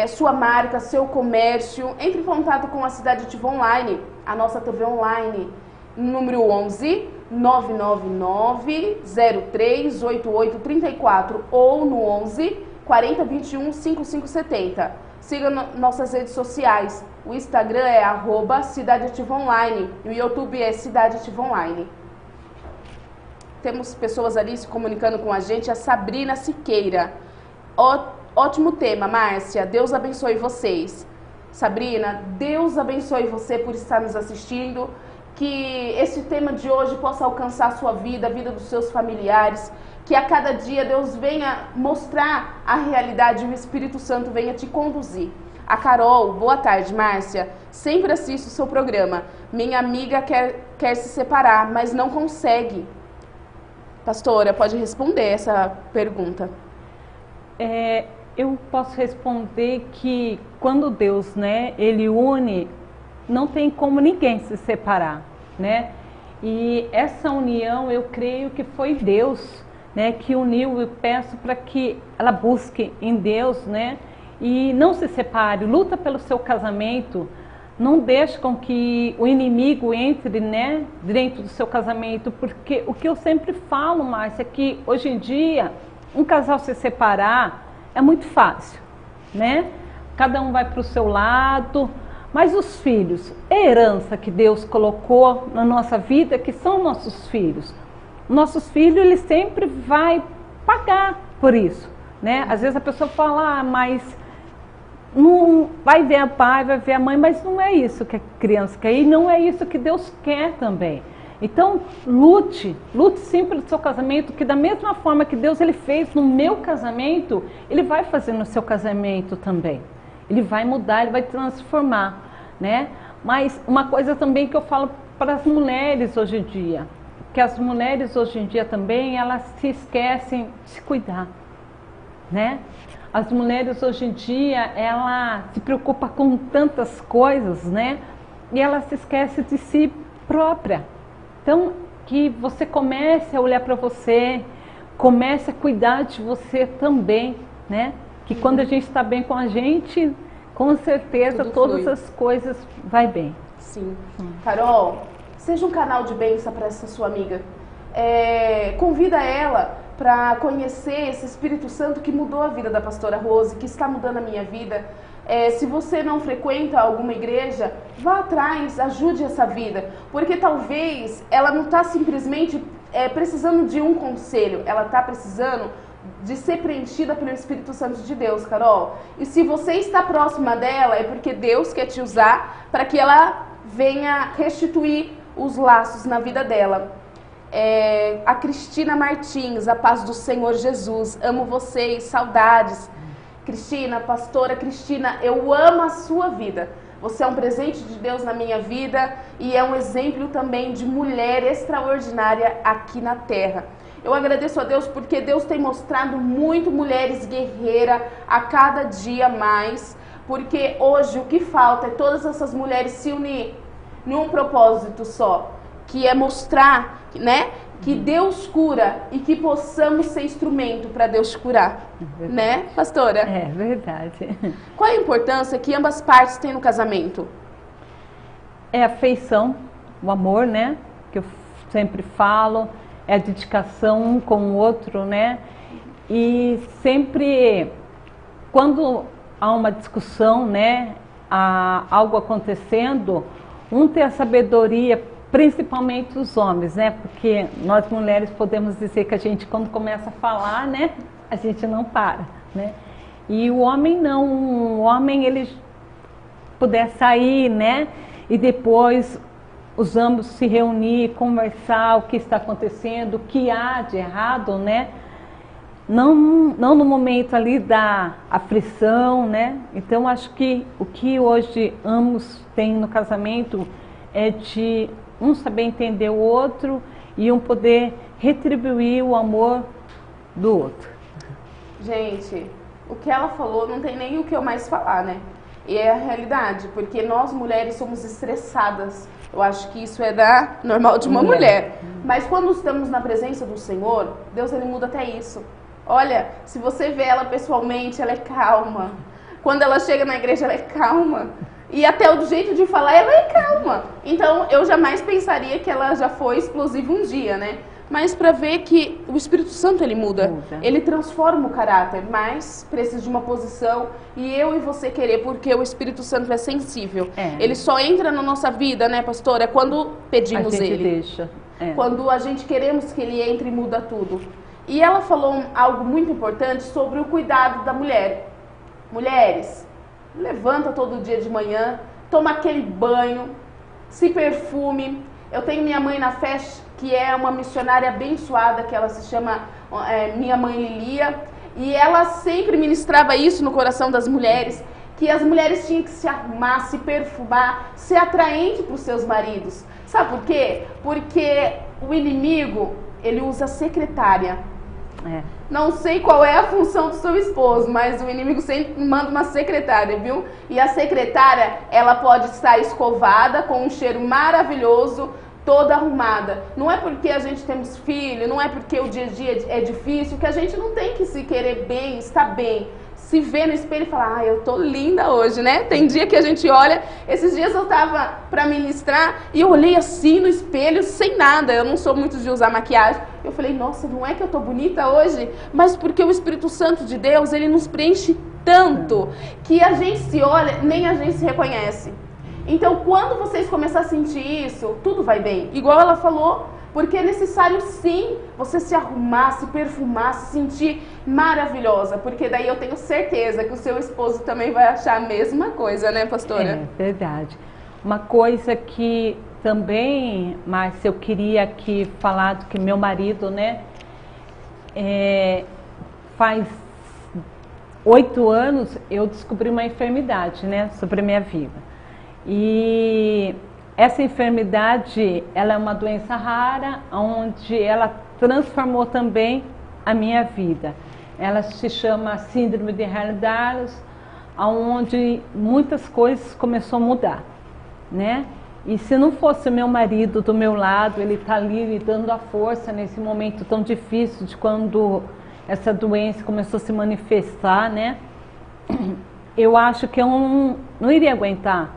sua marca, seu comércio? Entre em contato com a Cidade Ativa Online, a nossa TV online, número 11 999 03 8834 ou no 11 40 21 5570. Siga nossas redes sociais. O Instagram é @Cidade Ativa Online e o YouTube é Cidade Ativa Online. Temos pessoas ali se comunicando com a gente. A Sabrina Siqueira. Ótimo tema, Márcia. Deus abençoe vocês. Sabrina, Deus abençoe você por estar nos assistindo. Que esse tema de hoje possa alcançar a sua vida, a vida dos seus familiares. Que a cada dia Deus venha mostrar a realidade e o Espírito Santo venha te conduzir. A Carol, boa tarde, Márcia. Sempre assisto o seu programa. Minha amiga quer se separar, mas não consegue. Pastora, pode responder essa pergunta. Eu posso responder que quando Deus, Ele une, não tem como ninguém se separar, E essa união, eu creio que foi Deus, que uniu. Eu peço para que ela busque em Deus, e não se separe, luta pelo seu casamento, não deixe com que o inimigo entre, dentro do seu casamento, porque o que eu sempre falo, Márcia, é que hoje em dia, um casal se separar é muito fácil, Cada um vai para o seu lado, mas os filhos, a herança que Deus colocou na nossa vida, que são nossos filhos, ele sempre vai pagar por isso, Às vezes a pessoa fala, mas não vai ver o pai, vai ver a mãe, mas não é isso que a criança quer e não é isso que Deus quer também. Então, lute sim pelo seu casamento, que da mesma forma que Deus ele fez no meu casamento, Ele vai fazer no seu casamento também. Ele vai mudar, Ele vai transformar, Mas uma coisa também que eu falo para as mulheres hoje em dia, que as mulheres hoje em dia também, elas se esquecem de se cuidar, As mulheres hoje em dia, ela se preocupa com tantas coisas, né? E ela se esquece de si própria. Então, que você comece a olhar para você, comece a cuidar de você também, né? Que quando a gente está bem com a gente, com certeza Tudo todas flui. as coisas vai bem. Sim. Carol, seja um canal de bênção para essa sua amiga. Convida ela para conhecer esse Espírito Santo que mudou a vida da pastora Rose, que está mudando a minha vida. Se você não frequenta alguma igreja, vá atrás, ajude essa vida, porque talvez ela não está simplesmente precisando de um conselho, ela está precisando de ser preenchida pelo Espírito Santo de Deus, Carol. E se você está próxima dela, é porque Deus quer te usar para que ela venha restituir os laços na vida dela. A Cristina Martins, a paz do Senhor Jesus, amo vocês, saudades. Cristina, pastora Cristina, eu amo a sua vida. Você é um presente de Deus na minha vida e é um exemplo também de mulher extraordinária aqui na terra. Eu agradeço a Deus porque Deus tem mostrado muito mulheres guerreiras a cada dia mais, porque hoje o que falta é todas essas mulheres se unir em um propósito só, que é mostrar, né, que Deus cura e que possamos ser instrumento para Deus curar, né, pastora? É verdade. Qual a importância que ambas partes têm no casamento? É a afeição, o amor, né, que eu sempre falo, é a dedicação um com o outro, né, e sempre, quando há uma discussão, né, há algo acontecendo, um tem a sabedoria, principalmente os homens, né? Porque nós mulheres podemos dizer que a gente, quando começa a falar, né? A gente não para, né? E o homem não, o homem ele puder sair, né? E depois os ambos se reunir, conversar o que está acontecendo, o que há de errado, né? Não no momento ali da aflição, né? Então acho que o que hoje ambos têm no casamento é de um saber entender o outro e um poder retribuir o amor do outro. Gente, O que ela falou não tem nem o que eu mais falar, né? E é a realidade, porque nós mulheres somos estressadas. Eu acho que isso é normal de uma mulher. Mas quando estamos na presença do Senhor, Deus ele muda até isso. Olha, se você vê ela pessoalmente, ela é calma. Quando ela chega na igreja, ela é calma. E até o jeito de falar, ela é calma. Então, eu jamais pensaria que ela já foi explosiva um dia, né? Mas para ver que o Espírito Santo, ele muda. Ele transforma o caráter, mas precisa de uma posição. E eu e você querer, porque o Espírito Santo é sensível. Ele só entra na nossa vida, né, pastora? É quando pedimos a gente ele. Deixa. Quando a gente queremos que ele entre e muda tudo. E ela falou algo muito importante sobre o cuidado da mulher. Mulheres, levanta todo dia de manhã, toma aquele banho, se perfume. Eu tenho minha mãe na fé, que é uma missionária abençoada, que ela se chama Minha Mãe Lilia, e ela sempre ministrava isso no coração das mulheres, que as mulheres tinham que se arrumar, se perfumar, ser atraente para os seus maridos. Sabe por quê? Porque o inimigo, ele usa secretária. Não sei qual é a função do seu esposo, mas o inimigo sempre manda uma secretária, viu? E a secretária, ela pode estar escovada, com um cheiro maravilhoso, toda arrumada. Não é porque a gente temos filho, não é porque o dia a dia é difícil, que a gente não tem que se querer bem, estar bem. Se vê no espelho e falar, eu tô linda hoje, né? Tem dia que a gente olha, esses dias eu tava pra ministrar e eu olhei assim no espelho sem nada, eu não sou muito de usar maquiagem. Eu falei, nossa, não é que eu tô bonita hoje? Mas porque o Espírito Santo de Deus, ele nos preenche tanto que a gente se olha, nem a gente se reconhece. Então, quando vocês começarem a sentir isso, tudo vai bem. Igual ela falou, porque é necessário sim você se arrumar, se perfumar, se sentir maravilhosa. Porque daí eu tenho certeza que o seu esposo também vai achar a mesma coisa, né, pastora? É verdade. Uma coisa que também, Márcia, eu queria aqui falar do que meu marido, né, faz 8 anos eu descobri uma enfermidade, né, sobre a minha vida. E essa enfermidade, ela é uma doença rara, onde ela transformou também a minha vida. ela se chama Síndrome de Ehlers-Danlos, onde muitas coisas começaram a mudar, né? E se não fosse o meu marido do meu lado, ele tá ali me dando a força nesse momento tão difícil de quando essa doença começou a se manifestar, né? Eu acho que eu não iria aguentar,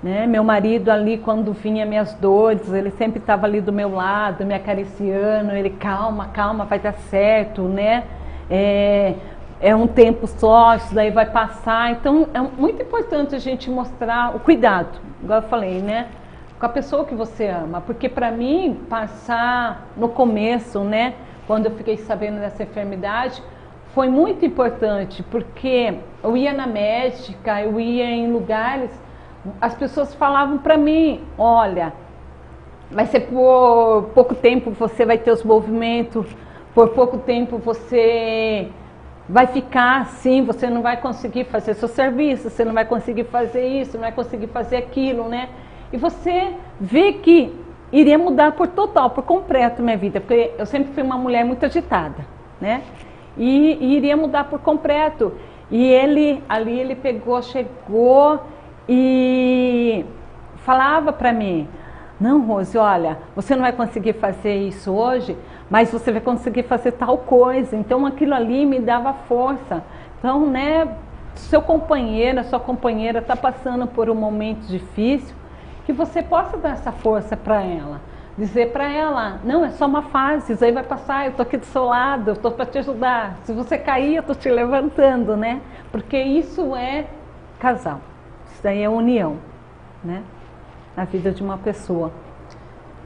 né? Meu marido ali, quando vinha minhas dores, ele sempre estava ali do meu lado, me acariciando, ele, calma, calma, vai dar certo, né? É um tempo só, isso daí vai passar. Então, é muito importante a gente mostrar o cuidado, igual eu falei, né? Com a pessoa que você ama, porque para mim, passar no começo, né? Quando eu fiquei sabendo dessa enfermidade, foi muito importante, porque eu ia na médica, eu ia em lugares, as pessoas falavam para mim, olha, vai ser por pouco tempo você vai ter os movimentos, por pouco tempo você vai ficar assim, você não vai conseguir fazer seu serviço, você não vai conseguir fazer isso, não vai conseguir fazer aquilo, né? E você vê que iria mudar por total, por completo minha vida, porque eu sempre fui uma mulher muito agitada, né? E iria mudar por completo. E ele chegou e falava para mim, não, Rose, olha, você não vai conseguir fazer isso hoje, mas você vai conseguir fazer tal coisa. Então aquilo ali me dava força. Então, né, seu companheiro, sua companheira está passando por um momento difícil, que você possa dar essa força para ela. Dizer para ela, não, é só uma fase, isso aí vai passar, eu estou aqui do seu lado, eu estou para te ajudar. Se você cair, eu estou te levantando, né? Porque isso é casal, isso daí é união, né? Na vida de uma pessoa.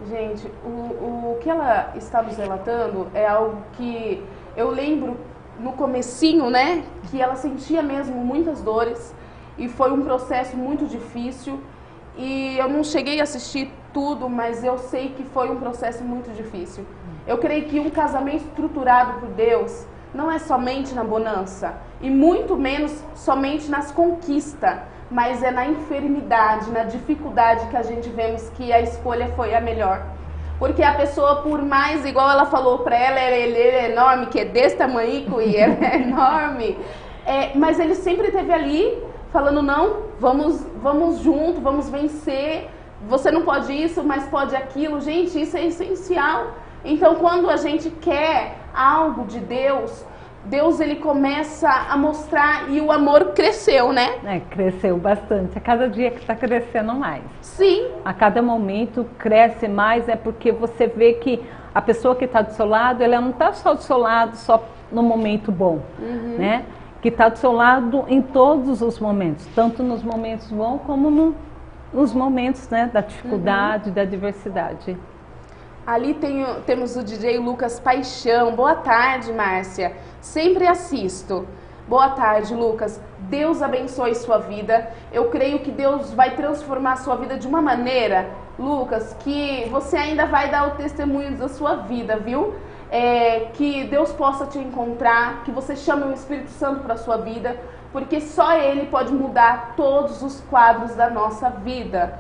Gente, o que ela está nos relatando é algo que eu lembro no comecinho, né? Que ela sentia mesmo muitas dores e foi um processo muito difícil. E eu não cheguei a assistir tudo, mas eu sei que foi um processo muito difícil. Eu creio que um casamento estruturado por Deus não é somente na bonança, e muito menos somente nas conquistas, mas é na enfermidade, na dificuldade que a gente vemos que a escolha foi a melhor. Porque a pessoa, por mais, igual ela falou para ela, ele é enorme, que é desse tamanho, e ele é enorme, mas ele sempre esteve ali, falando, não, vamos junto, vamos vencer, você não pode isso, mas pode aquilo. Gente, isso é essencial. Então, quando a gente quer algo de Deus, Deus ele começa a mostrar, e o amor cresceu, né? Cresceu bastante, a cada dia que está crescendo mais. Sim. A cada momento cresce mais, porque você vê que a pessoa que está do seu lado, ela não está só do seu lado, só no momento bom, né? Que está do seu lado em todos os momentos, tanto nos momentos bons como nos momentos, né, da dificuldade, da adversidade. Ali temos o DJ Lucas Paixão. Boa tarde, Márcia. Sempre assisto. Boa tarde, Lucas. Deus abençoe sua vida. Eu creio que Deus vai transformar a sua vida de uma maneira, Lucas, que você ainda vai dar o testemunho da sua vida, viu? Que Deus possa te encontrar, que você chame o Espírito Santo para a sua vida, porque só Ele pode mudar todos os quadros da nossa vida.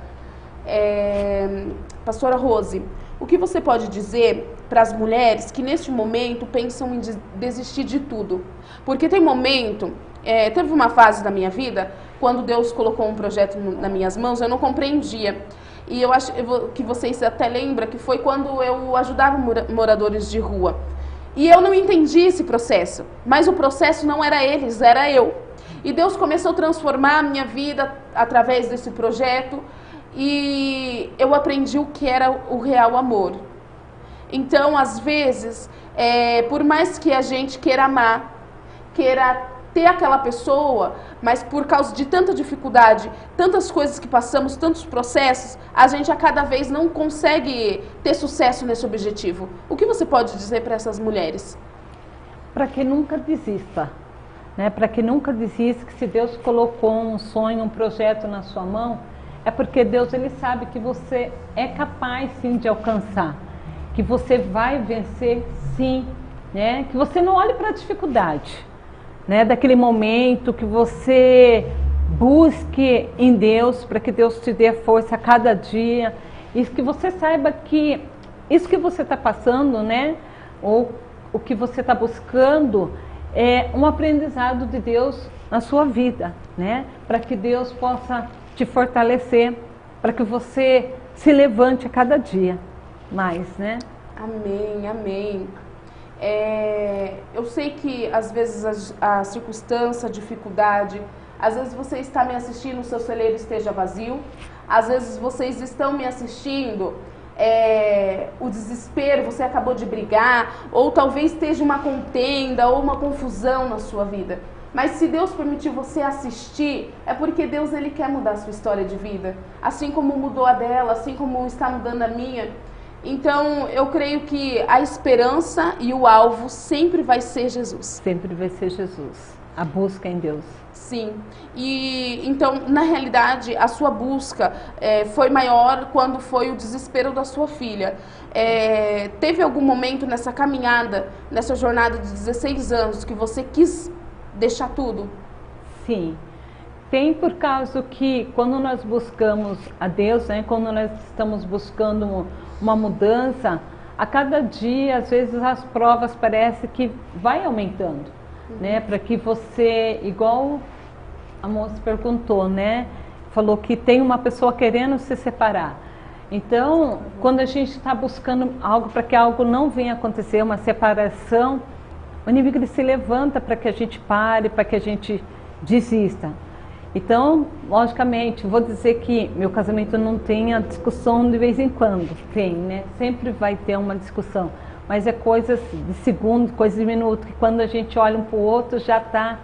Pastora Rose, o que você pode dizer para as mulheres que neste momento pensam em desistir de tudo? Porque tem momento, teve uma fase da minha vida, quando Deus colocou um projeto nas minhas mãos, eu não compreendia. E eu acho que vocês até lembram que foi quando eu ajudava moradores de rua. E eu não entendi esse processo, mas o processo não era eles, era eu. E Deus começou a transformar a minha vida através desse projeto, e eu aprendi o que era o real amor. Então, às vezes, por mais que a gente queira amar, queira ter aquela pessoa, mas por causa de tanta dificuldade, tantas coisas que passamos, tantos processos, a gente a cada vez não consegue ter sucesso nesse objetivo. O que você pode dizer para essas mulheres? Para que nunca desista, né? Para que nunca desista, que se Deus colocou um sonho, um projeto na sua mão, é porque Deus ele sabe que você é capaz sim de alcançar, que você vai vencer sim, né? Que você não olhe para a dificuldade, né, daquele momento, que você busque em Deus, para que Deus te dê força a cada dia, e que você saiba que isso que você está passando, né, ou o que você está buscando, é um aprendizado de Deus na sua vida, né? Para que Deus possa te fortalecer, para que você se levante a cada dia mais, né? Amém, amém. Eu sei que às vezes a circunstância, a dificuldade, às vezes você está me assistindo, o seu celeiro esteja vazio, às vezes vocês estão me assistindo, o desespero, você acabou de brigar, ou talvez esteja uma contenda ou uma confusão na sua vida. Mas se Deus permitiu você assistir, é porque Deus ele quer mudar a sua história de vida, assim como mudou a dela, assim como está mudando a minha. Então, eu creio que a esperança e o alvo sempre vai ser Jesus. Sempre vai ser Jesus. A busca em Deus. Sim. E então, na realidade, a sua busca foi maior quando foi o desespero da sua filha. Teve algum momento nessa caminhada, nessa jornada de 16 anos, que você quis deixar tudo? Sim. Tem por causa que quando nós buscamos a Deus, né, quando nós estamos buscando uma mudança, a cada dia, às vezes as provas parece que vai aumentando, né, para que você, igual a moça perguntou, né, falou que tem uma pessoa querendo se separar. Então, quando a gente está buscando algo para que algo não venha acontecer, uma separação, o inimigo ele se levanta para que a gente pare, para que a gente desista. Então, logicamente, vou dizer que meu casamento não tem a discussão de vez em quando, tem, né? Sempre vai ter uma discussão, mas é coisas de segundo, coisas de minuto, que quando a gente olha um para o outro já está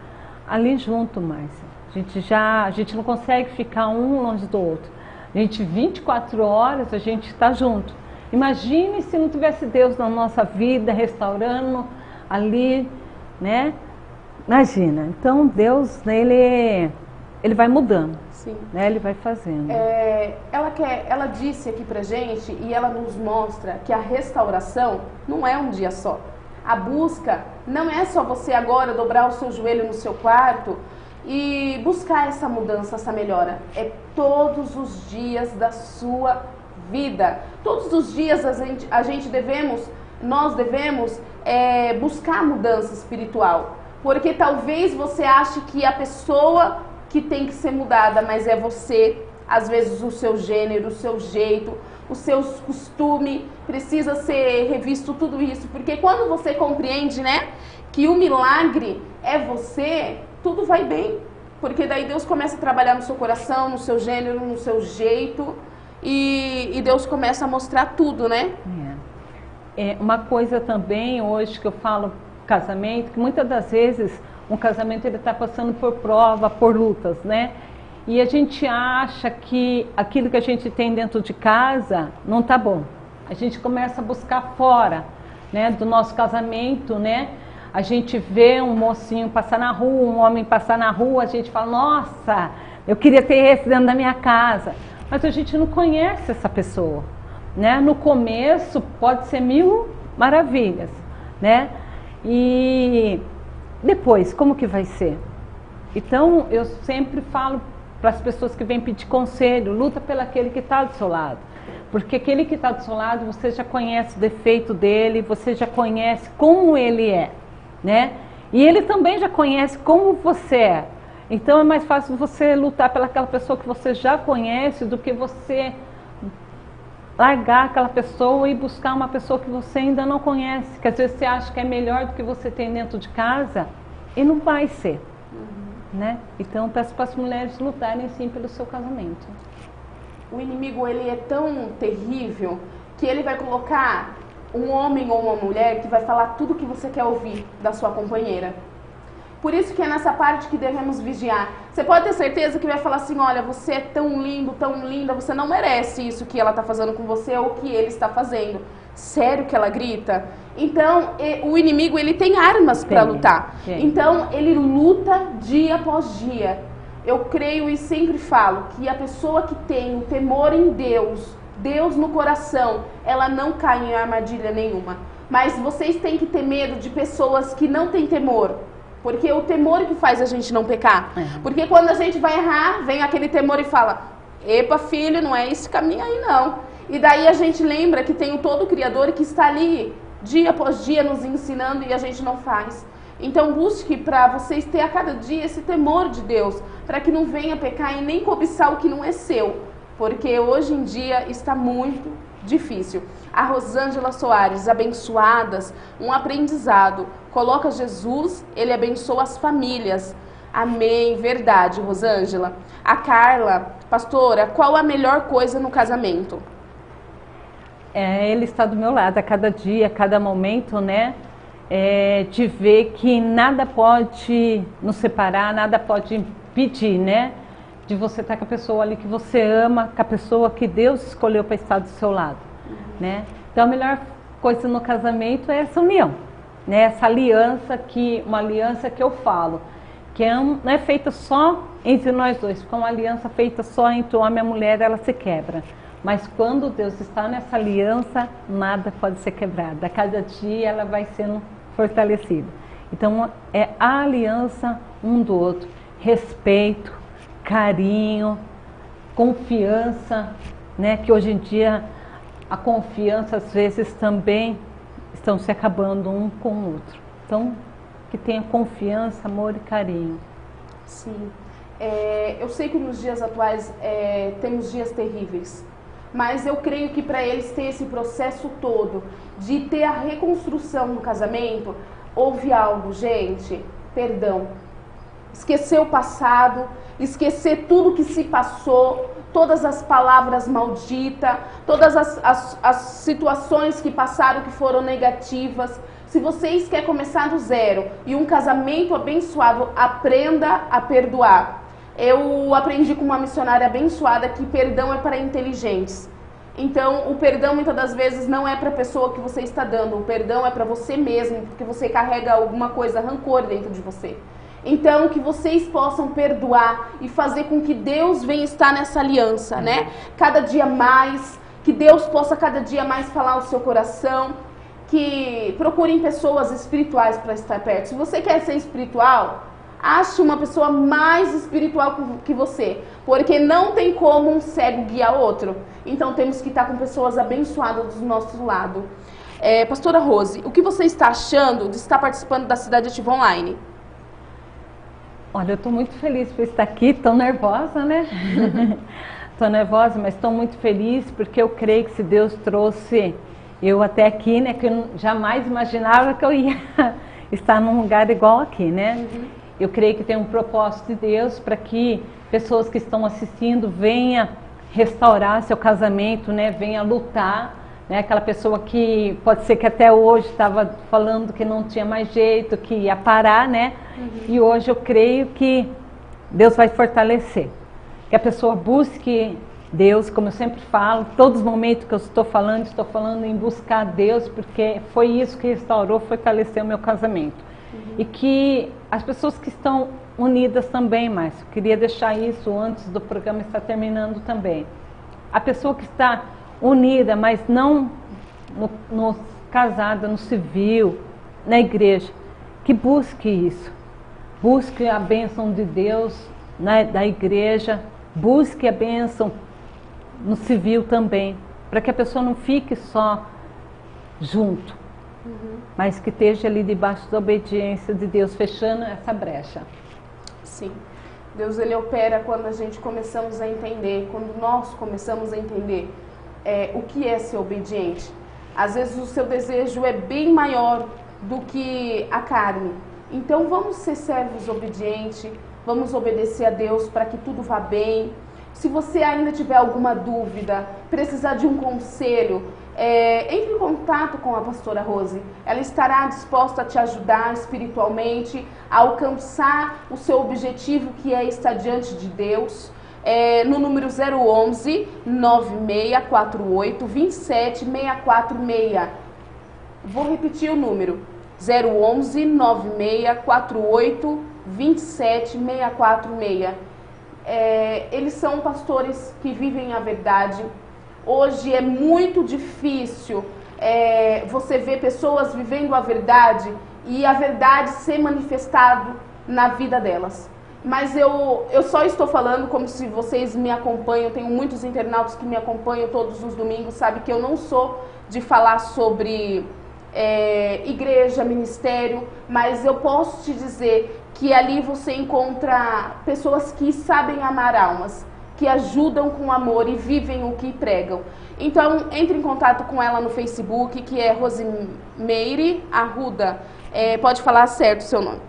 ali junto mais. A gente não consegue ficar um longe do outro. A gente, 24 horas, a gente está junto. Imagine se não tivesse Deus na nossa vida, restaurando ali, né? Imagina. Então, Deus, ele vai mudando, sim, né? Ele vai fazendo. Ela disse aqui pra gente e ela nos mostra que a restauração não é um dia só. A busca não é só você agora dobrar o seu joelho no seu quarto e buscar essa mudança, essa melhora. É todos os dias da sua vida. Todos os dias nós devemos buscar mudança espiritual. Porque talvez você ache que a pessoa que tem que ser mudada, mas é você, às vezes o seu gênero, o seu jeito, os seus costumes, precisa ser revisto tudo isso, porque quando você compreende, né, que o milagre é você, tudo vai bem, porque daí Deus começa a trabalhar no seu coração, no seu gênero, no seu jeito, e Deus começa a mostrar tudo, né? Uma coisa também, hoje que eu falo casamento, que muitas das vezes um casamento ele está passando por prova, por lutas, né? E a gente acha que aquilo que a gente tem dentro de casa não tá bom. A gente começa a buscar fora, né, do nosso casamento, né? A gente vê um mocinho passar na rua, um homem passar na rua, a gente fala, nossa, eu queria ter esse dentro da minha casa. Mas a gente não conhece essa pessoa, né? No começo pode ser 1000 maravilhas, né? E depois, como que vai ser? Então, eu sempre falo para as pessoas que vêm pedir conselho, luta pelo aquele que está do seu lado. Porque aquele que está do seu lado, você já conhece o defeito dele, você já conhece como ele é, né? E ele também já conhece como você é. Então, é mais fácil você lutar pelaquela pessoa que você já conhece do que você largar aquela pessoa e buscar uma pessoa que você ainda não conhece, que às vezes você acha que é melhor do que você tem dentro de casa e não vai ser, né? Então, peço para as mulheres lutarem sim pelo seu casamento. O inimigo, ele é tão terrível que ele vai colocar um homem ou uma mulher que vai falar tudo o que você quer ouvir da sua companheira. Por isso que é nessa parte que devemos vigiar. Você pode ter certeza que vai falar assim, olha, você é tão lindo, tão linda, você não merece isso que ela está fazendo com você ou que ele está fazendo. Sério que ela grita? Então, o inimigo, ele tem armas para lutar. Então, ele luta dia após dia. Eu creio e sempre falo que a pessoa que tem o temor em Deus, Deus no coração, ela não cai em armadilha nenhuma. Mas vocês têm que ter medo de pessoas que não têm temor. Porque o temor que faz a gente não pecar. Porque quando a gente vai errar, vem aquele temor e fala, epa filho, não é esse caminho aí não. E daí a gente lembra que tem o todo Criador que está ali, dia após dia, nos ensinando e a gente não faz. Então busque para vocês ter a cada dia esse temor de Deus, para que não venha pecar e nem cobiçar o que não é seu, porque hoje em dia está muito difícil. A Rosângela Soares, abençoadas, um aprendizado. Coloca Jesus, ele abençoa as famílias. Amém, verdade, Rosângela. A Carla, pastora, qual a melhor coisa no casamento? Ele está do meu lado a cada dia, a cada momento, né? De ver que nada pode nos separar, nada pode impedir, né? De você estar com a pessoa ali que você ama, com a pessoa que Deus escolheu para estar do seu lado, né? Então a melhor coisa no casamento é essa união, né? Essa aliança uma aliança que eu falo, que não é feita só entre nós dois, porque uma aliança feita só entre o homem e a mulher, ela se quebra. Mas quando Deus está nessa aliança, nada pode ser quebrado. A cada dia ela vai sendo fortalecida. Então é a aliança um do outro, respeito, carinho, confiança, né? Que hoje em dia a confiança às vezes também estão se acabando um com o outro. Então que tenha confiança, amor e carinho. Sim. Eu sei que nos dias atuais temos dias terríveis, mas eu creio que para eles ter esse processo todo de ter a reconstrução no casamento, houve algo, gente, perdão. Esquecer o passado, esquecer tudo que se passou, todas as palavras malditas, todas as situações que passaram que foram negativas. Se vocês querem começar do zero e um casamento abençoado, aprenda a perdoar. Eu aprendi com uma missionária abençoada que perdão é para inteligentes. Então, o perdão muitas das vezes não é para a pessoa que você está dando, o perdão é para você mesmo, porque você carrega alguma coisa, rancor dentro de você. Então, que vocês possam perdoar e fazer com que Deus venha estar nessa aliança, né? Cada dia mais, que Deus possa cada dia mais falar ao seu coração, que procurem pessoas espirituais para estar perto. Se você quer ser espiritual, ache uma pessoa mais espiritual que você, porque não tem como um cego guiar outro. Então temos que estar com pessoas abençoadas do nosso lado. Pastora Rose, o que você está achando de estar participando da Cidade Ativa Online? Olha, eu estou muito feliz por estar aqui, estou nervosa, né? Estou nervosa, mas estou muito feliz porque eu creio que se Deus trouxe eu até aqui, né, que eu jamais imaginava que eu ia estar num lugar igual aqui, né? Eu creio que tem um propósito de Deus para que pessoas que estão assistindo venham restaurar seu casamento, né? Venha lutar, né? Aquela pessoa que pode ser que até hoje estava falando que não tinha mais jeito, que ia parar, né? E hoje eu creio que Deus vai fortalecer. Que a pessoa busque Deus, como eu sempre falo, todos os momentos que eu estou falando em buscar Deus, porque foi isso que restaurou, fortaleceu o meu casamento. E que as pessoas que estão unidas também, mas eu queria deixar isso antes do programa estar terminando também. A pessoa que está unida, mas não casada, no civil, na igreja, que busque isso. Busque a bênção de Deus, né, da igreja, busque a bênção no civil também, para que a pessoa não fique só junto, mas que esteja ali debaixo da obediência de Deus, fechando essa brecha. Sim, Deus ele opera quando a gente começamos a entender, quando nós começamos a entender o que é ser obediente. Às vezes o seu desejo é bem maior do que a carne, então vamos ser servos obedientes, vamos obedecer a Deus para que tudo vá bem. Se você ainda tiver alguma dúvida, precisar de um conselho, entre em contato com a pastora Rose. Ela estará disposta a te ajudar espiritualmente, a alcançar o seu objetivo, que é estar diante de Deus. No número 011 9648 27646. Vou repetir o número. 011 9648 27646. Eles são pastores que vivem a verdade. Hoje é muito difícil você ver pessoas vivendo a verdade e a verdade ser manifestada na vida delas. Mas eu só estou falando como se vocês me acompanham, tenho muitos internautas que me acompanham todos os domingos, sabe que eu não sou de falar sobre igreja, ministério, mas eu posso te dizer que ali você encontra pessoas que sabem amar almas, que ajudam com amor e vivem o que pregam. Então, entre em contato com ela no Facebook, que é Rosimeire Arruda. Pode falar certo o seu nome.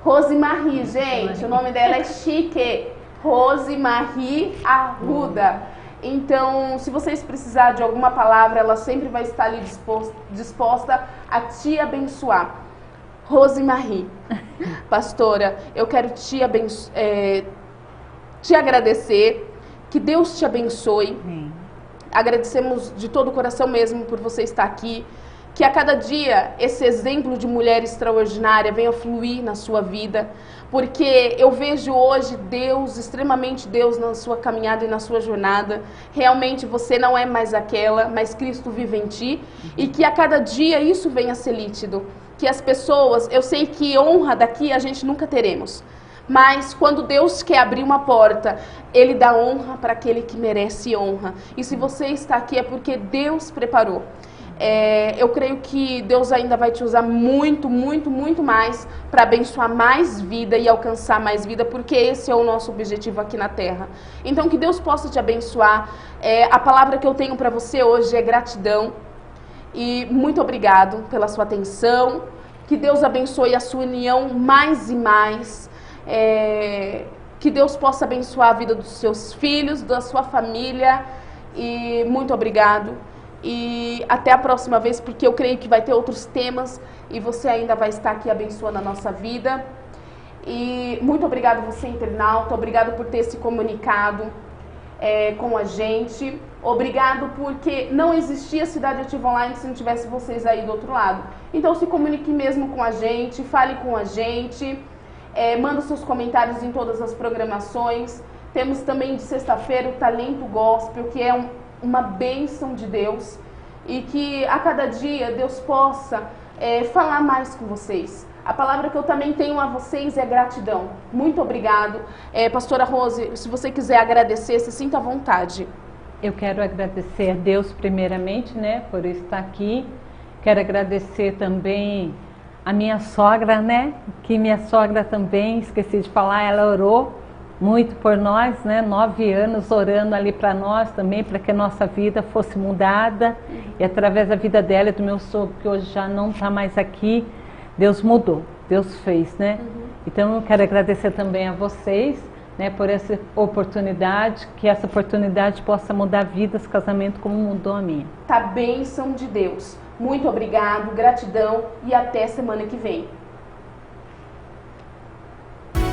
Rosimarie, gente, o nome dela é chique. Rosimarie Arruda. Então, se vocês precisarem de alguma palavra, ela sempre vai estar ali disposta a te abençoar. Rosimarie, pastora, eu quero te agradecer, que Deus te abençoe. Agradecemos de todo o coração mesmo por você estar aqui, que a cada dia esse exemplo de mulher extraordinária venha fluir na sua vida, porque eu vejo hoje Deus, extremamente Deus na sua caminhada e na sua jornada. Realmente você não é mais aquela, mas Cristo vive em ti, e que a cada dia isso venha a ser nítido. Que as pessoas, eu sei que honra daqui a gente nunca teremos, mas quando Deus quer abrir uma porta, Ele dá honra para aquele que merece honra. E se você está aqui é porque Deus preparou. Eu creio que Deus ainda vai te usar muito, muito, muito mais para abençoar mais vida e alcançar mais vida, porque esse é o nosso objetivo aqui na Terra. Então que Deus possa te abençoar. A palavra que eu tenho para você hoje é gratidão. E muito obrigado pela sua atenção. Que Deus abençoe a sua união mais e mais. Que Deus possa abençoar a vida dos seus filhos, da sua família. E muito obrigado. E até a próxima vez, porque eu creio que vai ter outros temas e você ainda vai estar aqui abençoando a nossa vida. E muito obrigado você, internauta. Obrigado por ter se comunicado com a gente. Obrigado porque não existia Cidade Ativa Online se não tivesse vocês aí do outro lado. Então se comunique mesmo com a gente, fale com a gente, manda seus comentários em todas as programações. Temos também de sexta-feira o Talento Gospel, que é uma bênção de Deus, e que a cada dia Deus possa falar mais com vocês. A palavra que eu também tenho a vocês é gratidão. Muito obrigado. Pastora Rose, se você quiser agradecer, se sinta à vontade. Eu quero agradecer a Deus primeiramente, né, por estar aqui. Quero agradecer também a minha sogra, né, que minha sogra também, esqueci de falar, ela orou muito por nós, né, 9 anos orando ali para nós também, para que a nossa vida fosse mudada. E através da vida dela e do meu sogro, que hoje já não está mais aqui, Deus mudou, Deus fez, né? Então eu quero agradecer também a vocês, né, por essa oportunidade, que essa oportunidade possa mudar vidas, casamento como mudou a minha. Tá, bênção de Deus. Muito obrigado, gratidão e até semana que vem.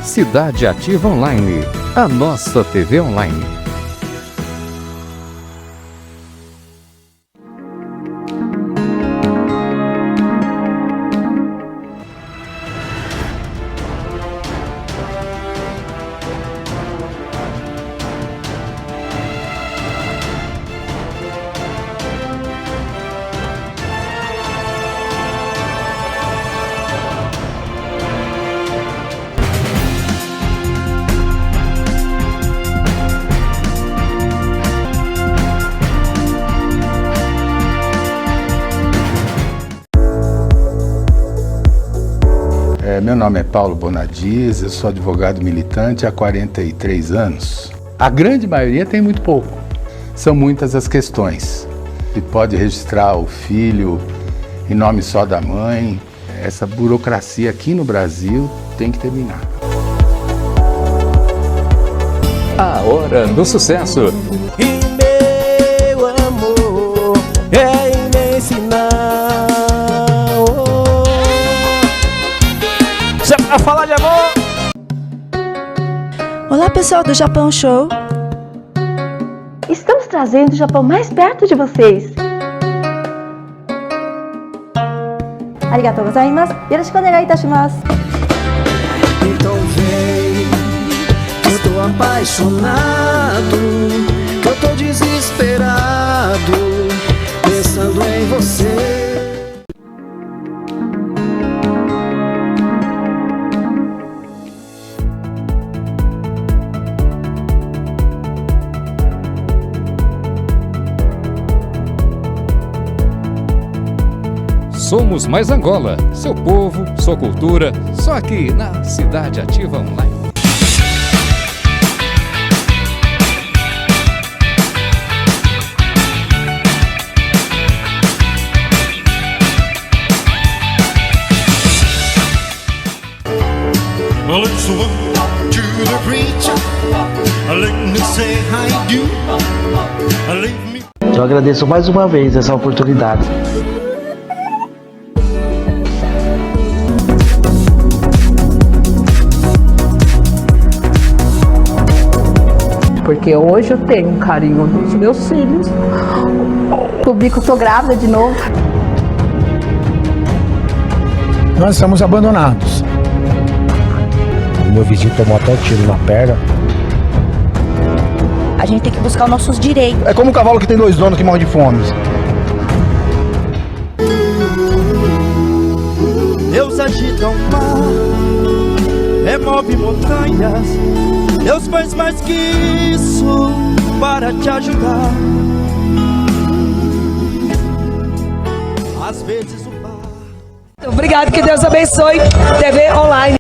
Cidade Ativa Online, a nossa TV online. Meu nome é Paulo Bonadias, eu sou advogado militante há 43 anos. A grande maioria tem muito pouco. São muitas as questões. Se pode registrar o filho em nome só da mãe. Essa burocracia aqui no Brasil tem que terminar. A Hora do Sucesso. E meu amor é imenso. Já pra falar de amor. Olá pessoal do Japão Show. Estamos trazendo o Japão mais perto de vocês. Arigatou gozaimasu. Yoroshiku onegai itashimasu. Então vem, eu tô apaixonado, eu tô desesperado, pensando em você. Somos Mais Angola, seu povo, sua cultura, só aqui na Cidade Ativa Online. Well, it's one to the preacher. Let me say I do. Leave me. Eu agradeço mais uma vez essa oportunidade. Porque hoje eu tenho um carinho dos meus filhos. Descobri que eu tô grávida de novo. Nós estamos abandonados. O meu vizinho tomou até tiro na perna. A gente tem que buscar os nossos direitos. É como um cavalo que tem 2 donos que morre de fome. Deus agita o mar, remove montanhas. Deus faz mais que isso para te ajudar. Às vezes o mar... Obrigado, que Deus abençoe TV Online.